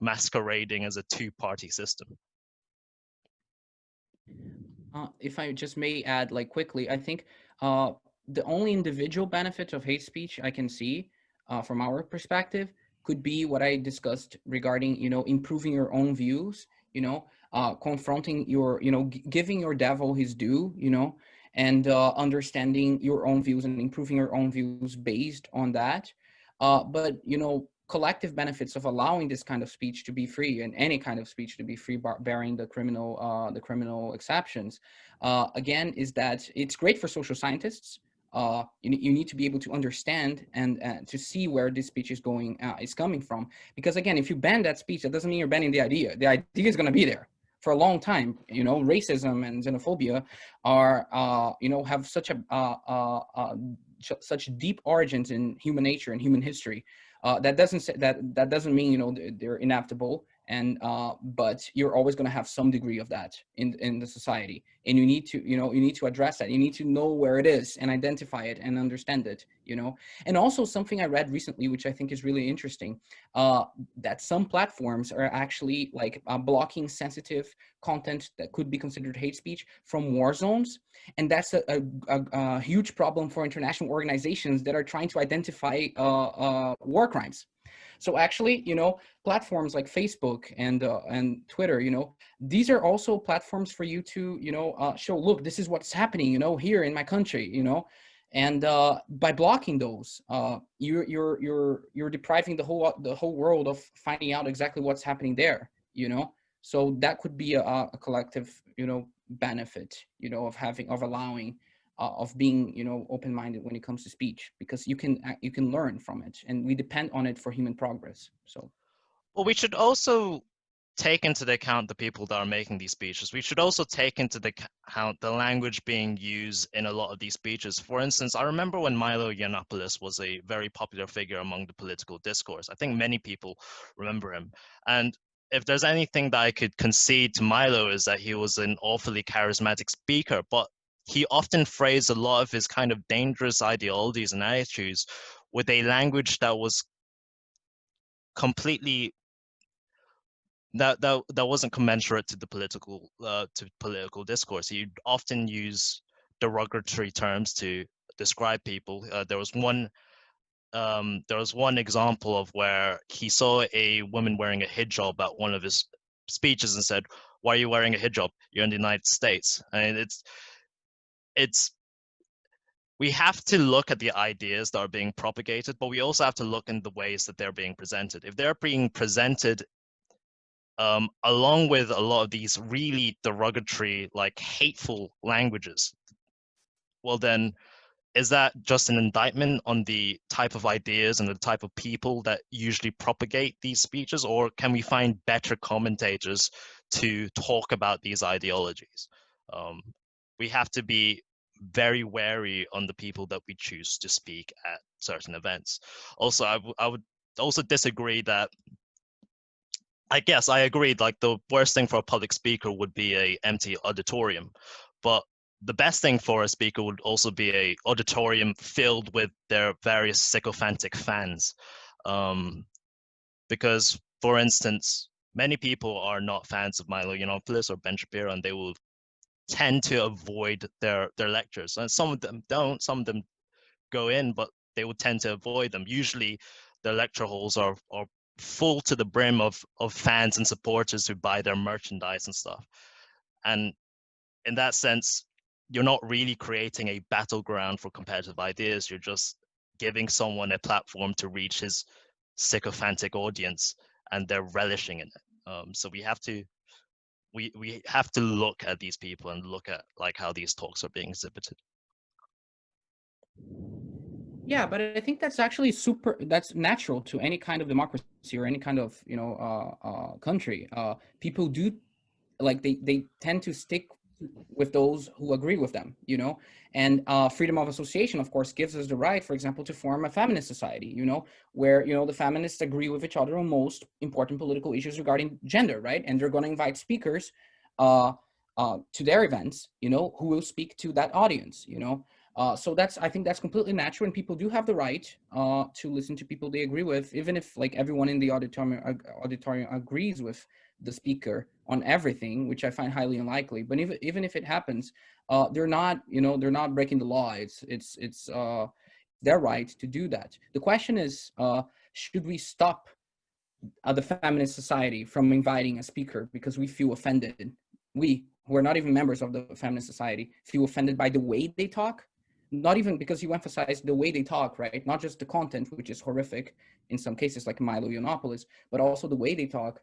masquerading as a two-party system. If I just may add, like, quickly, I think the only individual benefit of hate speech I can see from our perspective could be what I discussed regarding, improving your own views, confronting your, giving your devil his due, and understanding your own views and improving your own views based on that. But, collective benefits of allowing this kind of speech to be free, and any kind of speech to be free, bearing the criminal exceptions, again, is that it's great for social scientists. You need to be able to understand and to see where this speech is coming from. Because again, if you ban that speech, that doesn't mean you're banning the idea. The idea is going to be there for a long time. Racism and xenophobia are, have such a such deep origins in human nature and human history. That doesn't say, that doesn't mean, you know, they're inevitable, and but you're always going to have some degree of that in the society, and you need to, you know, you need to address that. You need to know where it is and identify it and understand it, you know. And also something I read recently, which I think is really interesting, that some platforms are actually like blocking sensitive content that could be considered hate speech from war zones, and that's a huge problem for international organizations that are trying to identify war crimes. So actually, you know, platforms like Facebook and Twitter, you know, these are also platforms for you to, you know, show, look, this is what's happening, you know, here in my country, you know. And by blocking those, you're depriving the whole world of finding out exactly what's happening there, you know. So that could be a collective, you know, benefit, you know, of allowing, of being, you know, open-minded when it comes to speech, because you can learn from it, and we depend on it for human progress. So, well, we should also take into the account the people that are making these speeches. We should also take into the account the language being used in a lot of these speeches. For instance, I remember when Milo Yiannopoulos was a very popular figure among the political discourse. I think many people remember him. And if there's anything that I could concede to Milo, is that he was an awfully charismatic speaker, but he often phrased a lot of his kind of dangerous ideologies and attitudes with a language that was completely that wasn't commensurate to the political discourse. He often use derogatory terms to describe people. There was one example of where he saw a woman wearing a hijab at one of his speeches and said, "Why are you wearing a hijab? You're in the United States." And it's we have to look at the ideas that are being propagated, but we also have to look in the ways that they're being presented. If they're being presented along with a lot of these really derogatory, like hateful languages, well then, is that just an indictment on the type of ideas and the type of people that usually propagate these speeches, or can we find better commentators to talk about these ideologies? We have to be very wary on the people that we choose to speak at certain events. Also, I would also disagree that, I guess I agreed, like the worst thing for a public speaker would be a empty auditorium, but the best thing for a speaker would also be a auditorium filled with their various sycophantic fans. Because, for instance, many people are not fans of Milo Yiannopoulos or Ben Shapiro, and they will tend to avoid their lectures. And some of them don't, some of them go in, but they would tend to avoid them. Usually the lecture halls are full to the brim of fans and supporters who buy their merchandise and stuff. And in that sense, you're not really creating a battleground for competitive ideas. You're just giving someone a platform to reach his sycophantic audience, and they're relishing in it. So we have to look at these people and look at like how these talks are being exhibited. yeah, but I think that's actually that's natural to any kind of democracy or any kind of, you know, country. People do, like, they tend to stick with those who agree with them, you know. And freedom of association, of course, gives us the right, for example, to form a feminist society, you know, where, you know, the feminists agree with each other on most important political issues regarding gender, right? And they're going to invite speakers to their events, you know, who will speak to that audience, you know. So I think that's completely natural, and people do have the right to listen to people they agree with, even if like everyone in the auditorium agrees with the speaker on everything, which I find highly unlikely. But even if it happens, they're not, you know, they're not breaking the law. It's their right to do that. The question is, should we stop the feminist society from inviting a speaker because we feel offended? We, who are not even members of the feminist society, feel offended by the way they talk. Not even because you emphasize the way they talk, right? Not just the content, which is horrific in some cases, like Milo Yiannopoulos, but also the way they talk.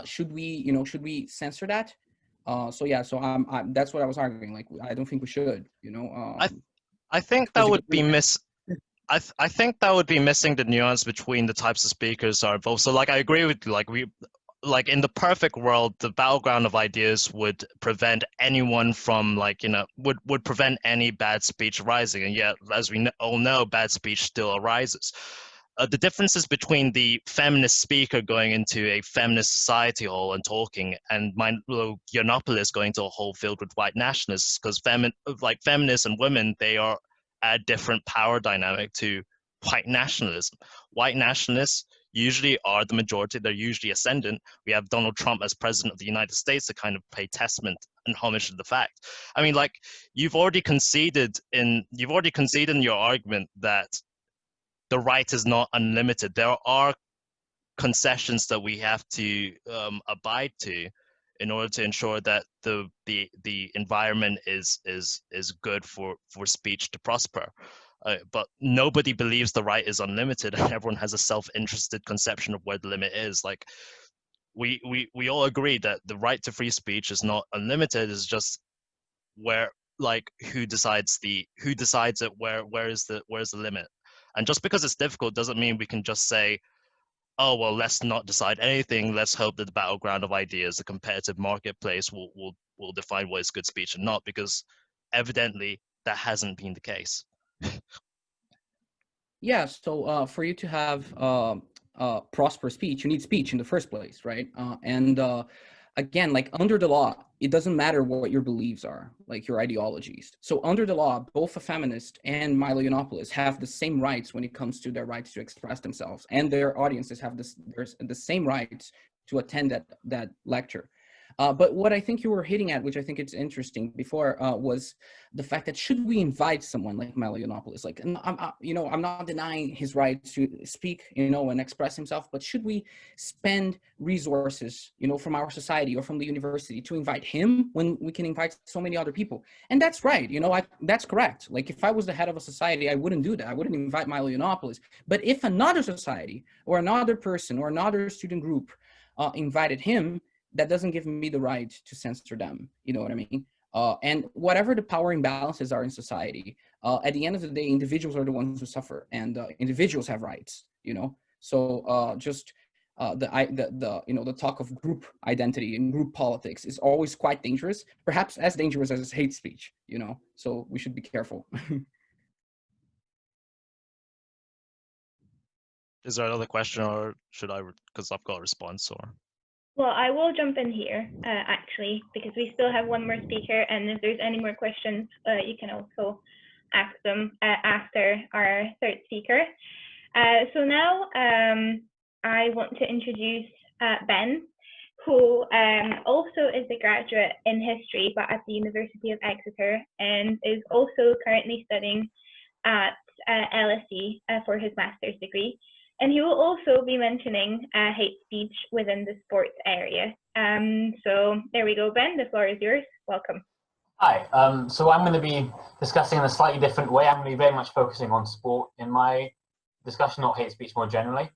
Should we censor that? So yeah, so that's what I was arguing. Like, I don't think we should, you know. I think that would be I think that would be missing the nuance between the types of speakers are involved. So like I agree with you, like like in the perfect world, the battleground of ideas would prevent anyone from would prevent any bad speech arising. And yet, as we all know, bad speech still arises. The differences between the feminist speaker going into a feminist society hall and talking, and Milo Yiannopoulos going to a hall filled with white nationalists, because feminists and women, they are a different power dynamic to white nationalism. White nationalists usually are the majority. They're usually ascendant. We have Donald Trump as president of the United States to kind of pay testament and homage to the fact. I mean, like, you've already conceded in your argument that the right is not unlimited. There are concessions that we have to abide to in order to ensure that the environment is good for speech to prosper. But nobody believes the right is unlimited, and everyone has a self-interested conception of where the limit is. Like, we all agree that the right to free speech is not unlimited. It's just where, like, who decides it, where is the limit. And just because it's difficult doesn't mean we can just say, oh, well, let's not decide anything. Let's hope that the battleground of ideas, the competitive marketplace, will define what is good speech and not, because evidently that hasn't been the case. Yeah, so for you to have prosperous speech, you need speech in the first place, right? And again, like, under the law, it doesn't matter what your beliefs are, like your ideologies. So under the law, both a feminist and Milo Yiannopoulos have the same rights when it comes to their rights to express themselves, and their audiences have the same rights to attend that lecture. But what I think you were hitting at, which I think it's interesting before, was the fact that, should we invite someone like Milo Yiannopoulos? Like, I'm not denying his right to speak, and express himself, but should we spend resources, from our society or from the university to invite him when we can invite so many other people? And that's right, that's correct. Like, if I was the head of a society, I wouldn't do that. I wouldn't invite Milo Yiannopoulos. But if another society or another person or another student group invited him, that doesn't give me the right to censor them. You know what I mean? And whatever the power imbalances are in society, at the end of the day, individuals are the ones who suffer, and individuals have rights. So just the talk of group identity and group politics is always quite dangerous, perhaps as dangerous as hate speech. So we should be careful. Is there another question, or should I? Because I've got a response, or. Well, I will jump in here, actually, because we still have one more speaker, and if there's any more questions, you can also ask them after our third speaker. So now I want to introduce Ben, who also is a graduate in history, but at the University of Exeter, and is also currently studying at LSE for his master's degree. And he will also be mentioning hate speech within the sports area. So there we go, Ben, the floor is yours. Welcome. Hi, so I'm going to be discussing in a slightly different way. I'm going to be very much focusing on sport in my discussion, not hate speech more generally.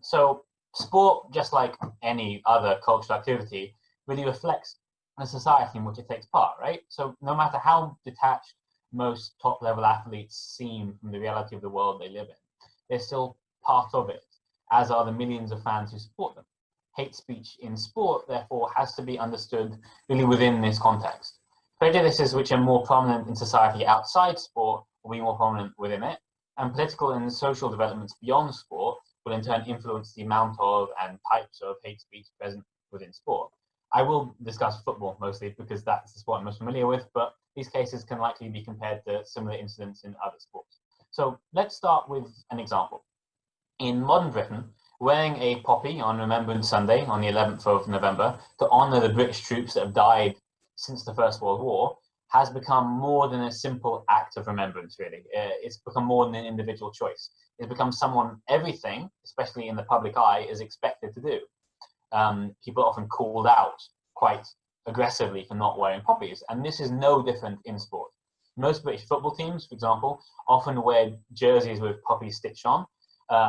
So sport, just like any other cultural activity, really reflects the society in which it takes part, right? So no matter how detached most top-level athletes seem from the reality of the world they live in, they're still part of it, as are the millions of fans who support them. Hate speech in sport, therefore, has to be understood really within this context. Prejudices which are more prominent in society outside sport will be more prominent within it, and political and social developments beyond sport will in turn influence the amount of and types of hate speech present within sport. I will discuss football mostly because that's the sport I'm most familiar with, but these cases can likely be compared to similar incidents in other sports. So let's start with an example. In modern Britain, wearing a poppy on Remembrance Sunday on the 11th of November to honour the British troops that have died since the First World War has become more than a simple act of remembrance, really. It's become more than an individual choice. It's become everything, especially in the public eye, is expected to do. People are often called out quite aggressively for not wearing poppies, and this is no different in sport. Most British football teams, for example, often wear jerseys with poppies stitched on.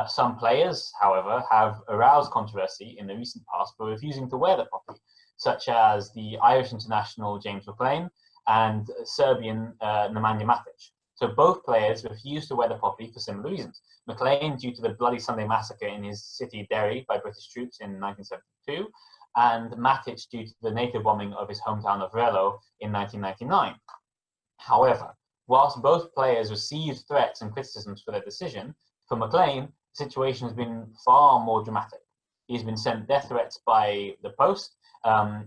Some players, however, have aroused controversy in the recent past for refusing to wear the poppy, such as the Irish international James McLean and Serbian Nemanja Matic. So both players refused to wear the poppy for similar reasons. McLean, due to the Bloody Sunday massacre in his city Derry by British troops in 1972, and Matic due to the native bombing of his hometown of Relo in 1999. However, whilst both players received threats and criticisms for their decision, for McLean, the situation has been far more dramatic. He's been sent death threats by the Post.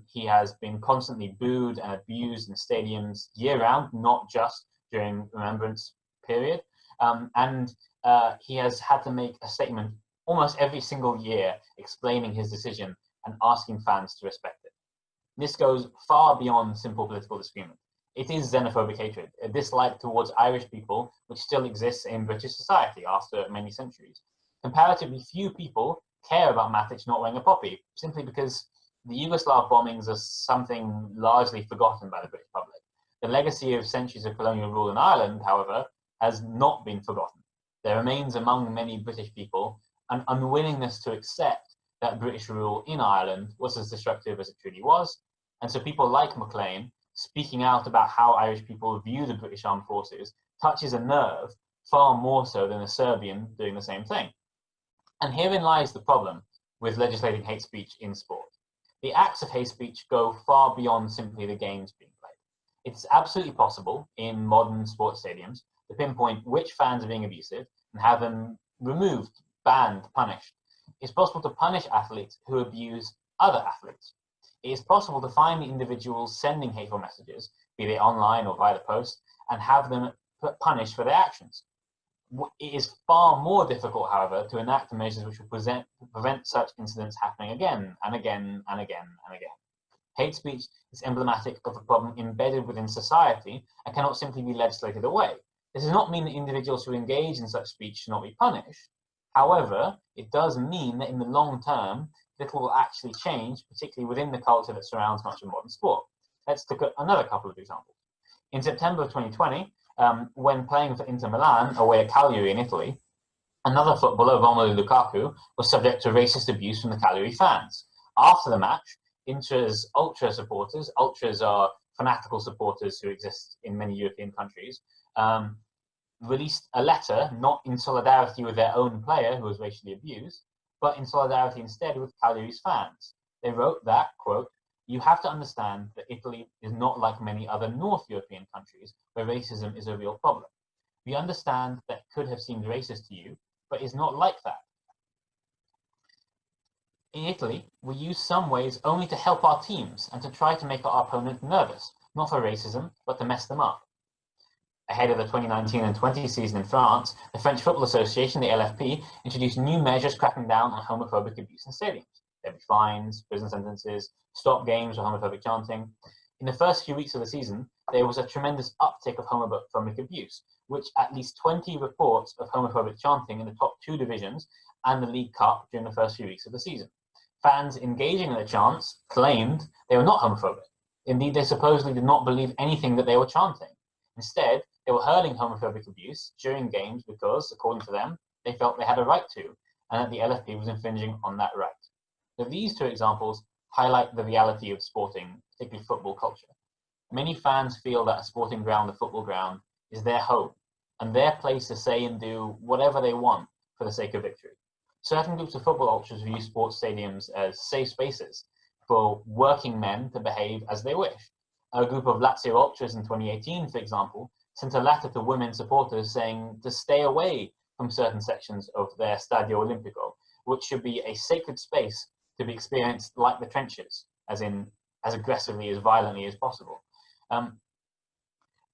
He has been constantly booed and abused in stadiums year-round, not just during Remembrance period. He has had to make a statement almost every single year explaining his decision and asking fans to respect it. This goes far beyond simple political disagreement. It is xenophobic hatred, a dislike towards Irish people which still exists in British society after many centuries. Comparatively few people care about Matic not wearing a poppy, simply because the Yugoslav bombings are something largely forgotten by the British public. The legacy of centuries of colonial rule in Ireland, however, has not been forgotten. There remains among many British people an unwillingness to accept that British rule in Ireland was as destructive as it truly was, and so people like McLean speaking out about how Irish people view the British Armed Forces touches a nerve far more so than a Serbian doing the same thing. And herein lies the problem with legislating hate speech in sport. The acts of hate speech go far beyond simply the games being played. It's absolutely possible in modern sports stadiums to pinpoint which fans are being abusive and have them removed, banned, punished. It's possible to punish athletes who abuse other athletes. It is possible to find the individuals sending hateful messages, be they online or via the post, and have them punished for their actions. It is far more difficult, however, to enact measures which will prevent such incidents happening again and again and again and again. Hate speech is emblematic of a problem embedded within society and cannot simply be legislated away. This does not mean that individuals who engage in such speech should not be punished. However, it does mean that in the long term, little will actually change, particularly within the culture that surrounds much of modern sport. Let's look at another couple of examples. In September of 2020, when playing for Inter Milan away at Cagliari in Italy, another footballer, Romelu Lukaku, was subject to racist abuse from the Cagliari fans. After the match, Inter's ultra supporters, ultras are fanatical supporters who exist in many European countries, released a letter not in solidarity with their own player who was racially abused, but in solidarity instead with Cagliari's fans. They wrote that, quote, "You have to understand that Italy is not like many other North European countries where racism is a real problem. We understand that it could have seemed racist to you, but it's not like that. In Italy, we use some ways only to help our teams and to try to make our opponent nervous, not for racism, but to mess them up." Ahead of the 2019 and 20 season in France, the French Football Association, the LFP, introduced new measures cracking down on homophobic abuse in stadiums. There would be fines, prison sentences, stop games for homophobic chanting. In the first few weeks of the season, there was a tremendous uptick of homophobic abuse, which at least 20 reports of homophobic chanting in the top two divisions and the League Cup during the first few weeks of the season. Fans engaging in the chants claimed they were not homophobic. Indeed, they supposedly did not believe anything that they were chanting. Instead, they were hurling homophobic abuse during games because, according to them, they felt they had a right to, and that the LFP was infringing on that right. So these two examples highlight the reality of sporting, particularly football culture. Many fans feel that a sporting ground, a football ground, is their home, and their place to say and do whatever they want for the sake of victory. Certain groups of football ultras view sports stadiums as safe spaces for working men to behave as they wish. A group of Lazio ultras in 2018, for example, sent a letter to women supporters saying to stay away from certain sections of their Stadio Olimpico, which should be a sacred space to be experienced like the trenches, as in as aggressively, as violently as possible.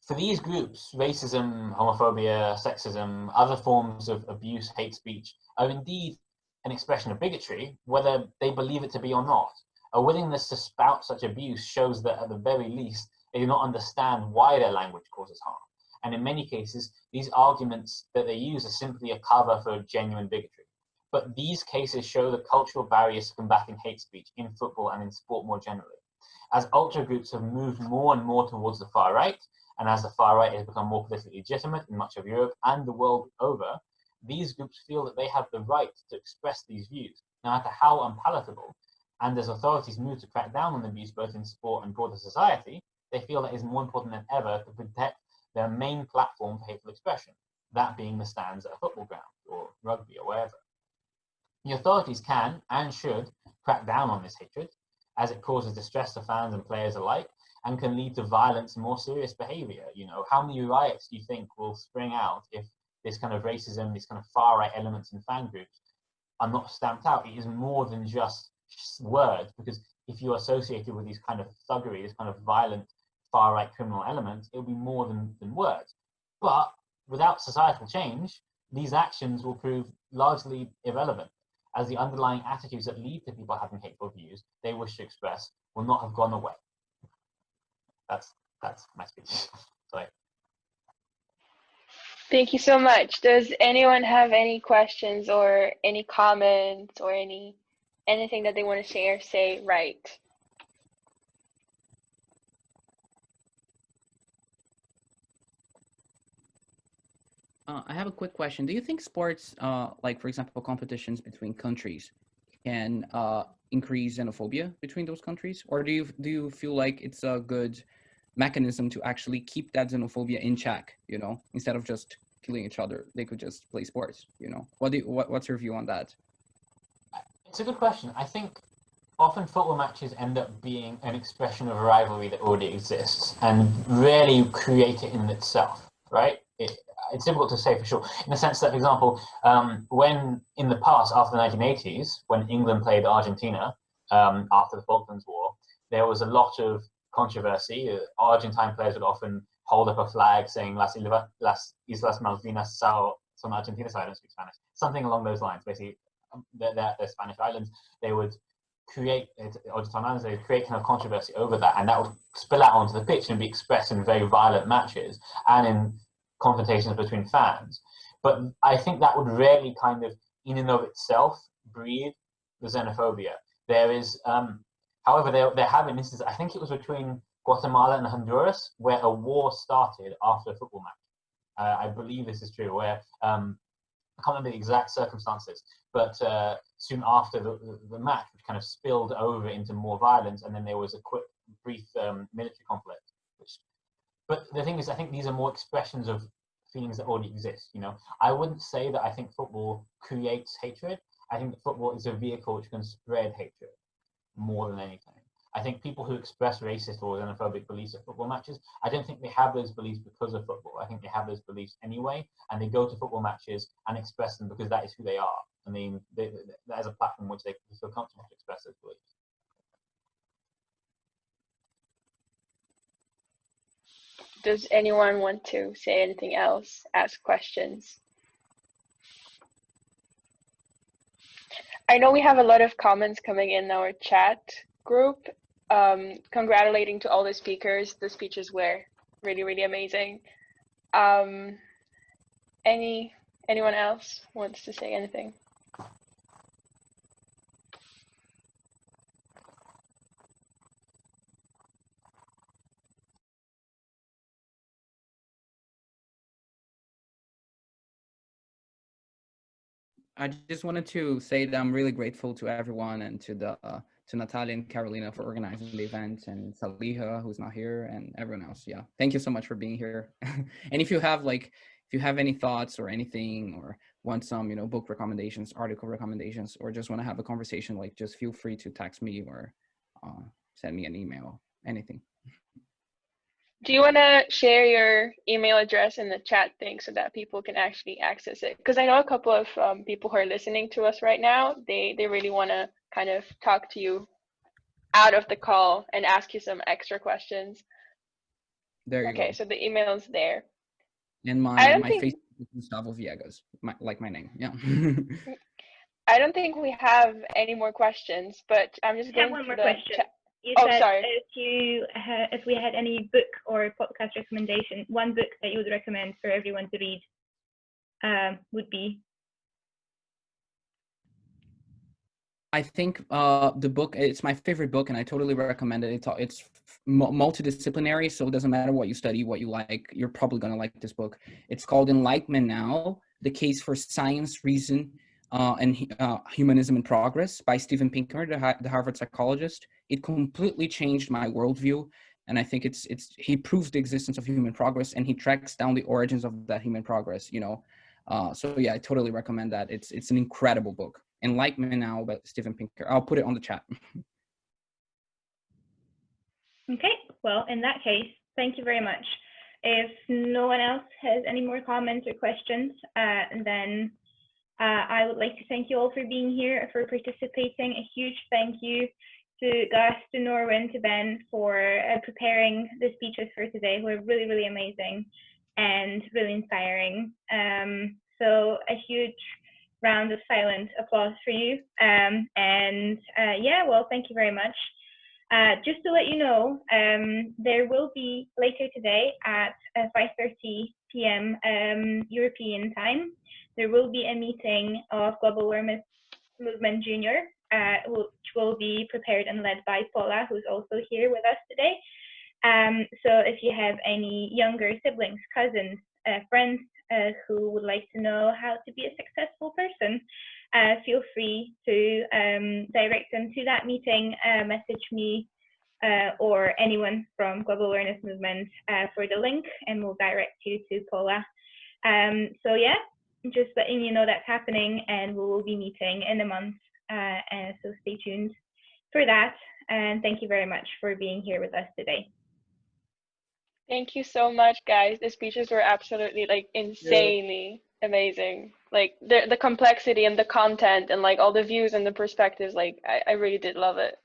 For these groups, racism, homophobia, sexism, other forms of abuse, hate speech are indeed an expression of bigotry, whether they believe it to be or not. A willingness to spout such abuse shows that at the very least, they do not understand why their language causes harm. And in many cases, these arguments that they use are simply a cover for genuine bigotry. But these cases show the cultural barriers to combating hate speech in football and in sport more generally. As ultra groups have moved more and more towards the far right, and as the far right has become more politically legitimate in much of Europe and the world over, these groups feel that they have the right to express these views, no matter how unpalatable. And as authorities move to crack down on abuse both in sport and broader society, they feel that it is more important than ever to protect their main platform for hateful expression, that being the stands at a football ground or rugby or wherever. The authorities can and should crack down on this hatred, as it causes distress to fans and players alike and can lead to violence and more serious behavior. You know, how many riots do you think will spring out if this kind of racism, these kind of far-right elements in fan groups are not stamped out? It is more than just words, because if you're associated with these kind of thuggery, this kind of violent far-right criminal elements, it'll be more than words. But without societal change, these actions will prove largely irrelevant, as the underlying attitudes that lead to people having hateful views they wish to express will not have gone away. That's my speech. Sorry. Thank you so much. Does anyone have any questions or any comments or anything that they want to share? Say right. I have a quick question. Do you think sports, like for example, competitions between countries, can increase xenophobia between those countries, or do you feel like it's a good mechanism to actually keep that xenophobia in check? You know, instead of just killing each other, they could just play sports. You know, what's your view on that? It's a good question. I think often football matches end up being an expression of a rivalry that already exists and rarely create it in itself, right? It's difficult to say for sure, in the sense that, for example, when in the past, after the 1980s, when England played Argentina after the Falklands War, there was a lot of controversy. Argentine players would often hold up a flag saying Las Islas Malvinas son Argentinas. I don't speak Spanish. Something along those lines. Basically, they're Spanish islands. They would create Argentine islands. They would create kind of controversy over that, and that would spill out onto the pitch and be expressed in very violent matches and in confrontations between fans. But I think that would rarely kind of in and of itself breed the xenophobia. There is, however, there have been instances, I think it was between Guatemala and Honduras, where a war started after a football match. I believe this is true, where I can't remember the exact circumstances, but soon after the match, which kind of spilled over into more violence, and then there was a quick, brief military conflict. But the thing is, I think these are more expressions of feelings that already exist. You know, I wouldn't say that I think football creates hatred. I think that football is a vehicle which can spread hatred more than anything. I think people who express racist or xenophobic beliefs at football matches, I don't think they have those beliefs because of football. I think they have those beliefs anyway, and they go to football matches and express them because that is who they are. I mean, that is a platform which they feel comfortable to express those beliefs. Does anyone want to say anything else? Ask questions? I know we have a lot of comments coming in our chat group, congratulating to all the speakers. The speeches were really, really amazing. Anyone else wants to say anything? I just wanted to say that I'm really grateful to everyone and to Natalia and Carolina for organizing the event, and Saliha, who's not here, and everyone else. Yeah, thank you so much for being here. And if you have any thoughts or anything, or want some, you know, book recommendations, article recommendations, or just want to have a conversation, like, just feel free to text me or send me an email, anything. Do you want to share your email address in the chat thing so that people can actually access it? Because I know a couple of people who are listening to us right now, they really want to kind of talk to you out of the call and ask you some extra questions. There you go. Okay, so the email's there. And my Facebook is Gustavo Viegas, like my name. Yeah. I don't think we have any more questions, but I'm just going one to more the question. chat. You Oh, said sorry. if we had any book or podcast recommendation, one book that you would recommend for everyone to read would be? I think the book, it's my favorite book, and I totally recommend it. It's multidisciplinary, so it doesn't matter what you study, what you like, you're probably going to like this book. It's called Enlightenment Now, The Case for Science, Reason, and Humanism and Progress by Steven Pinker, the Harvard psychologist. It completely changed my worldview And I think he proves the existence of human progress, and he tracks down the origins of that human progress, so yeah, I totally recommend that. It's an incredible book. Enlightenment Now by Steven Pinker. I'll put it on the chat. Okay, well, in that case, thank you very much. If no one else has any more comments or questions, then I would like to thank you all for being here, for participating. A huge thank you to Gus, to Norwin, to Ben for preparing the speeches for today, who are really, really amazing and really inspiring. So a huge round of silent applause for you. Yeah, well, thank you very much. Just to let you know, there will be later today at 5:30 p.m. European time, there will be a meeting of Global Awareness Movement Junior, which will be prepared and led by Paula, who's also here with us today. So if you have any younger siblings, cousins, friends who would like to know how to be a successful person, feel free to direct them to that meeting, message me or anyone from Global Awareness Movement for the link, and we'll direct you to Paula. So yeah, just letting you know that's happening, and we will be meeting in a month, so stay tuned for that. And thank you very much for being here with us today. Thank you so much, guys. The speeches were absolutely like insanely amazing. Like the complexity and the content and like all the views and the perspectives, like I really did love it.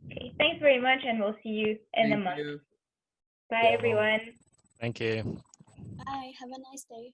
Okay, thanks very much, and we'll see you in a month. Bye, everyone. Thank you. Bye. Have a nice day.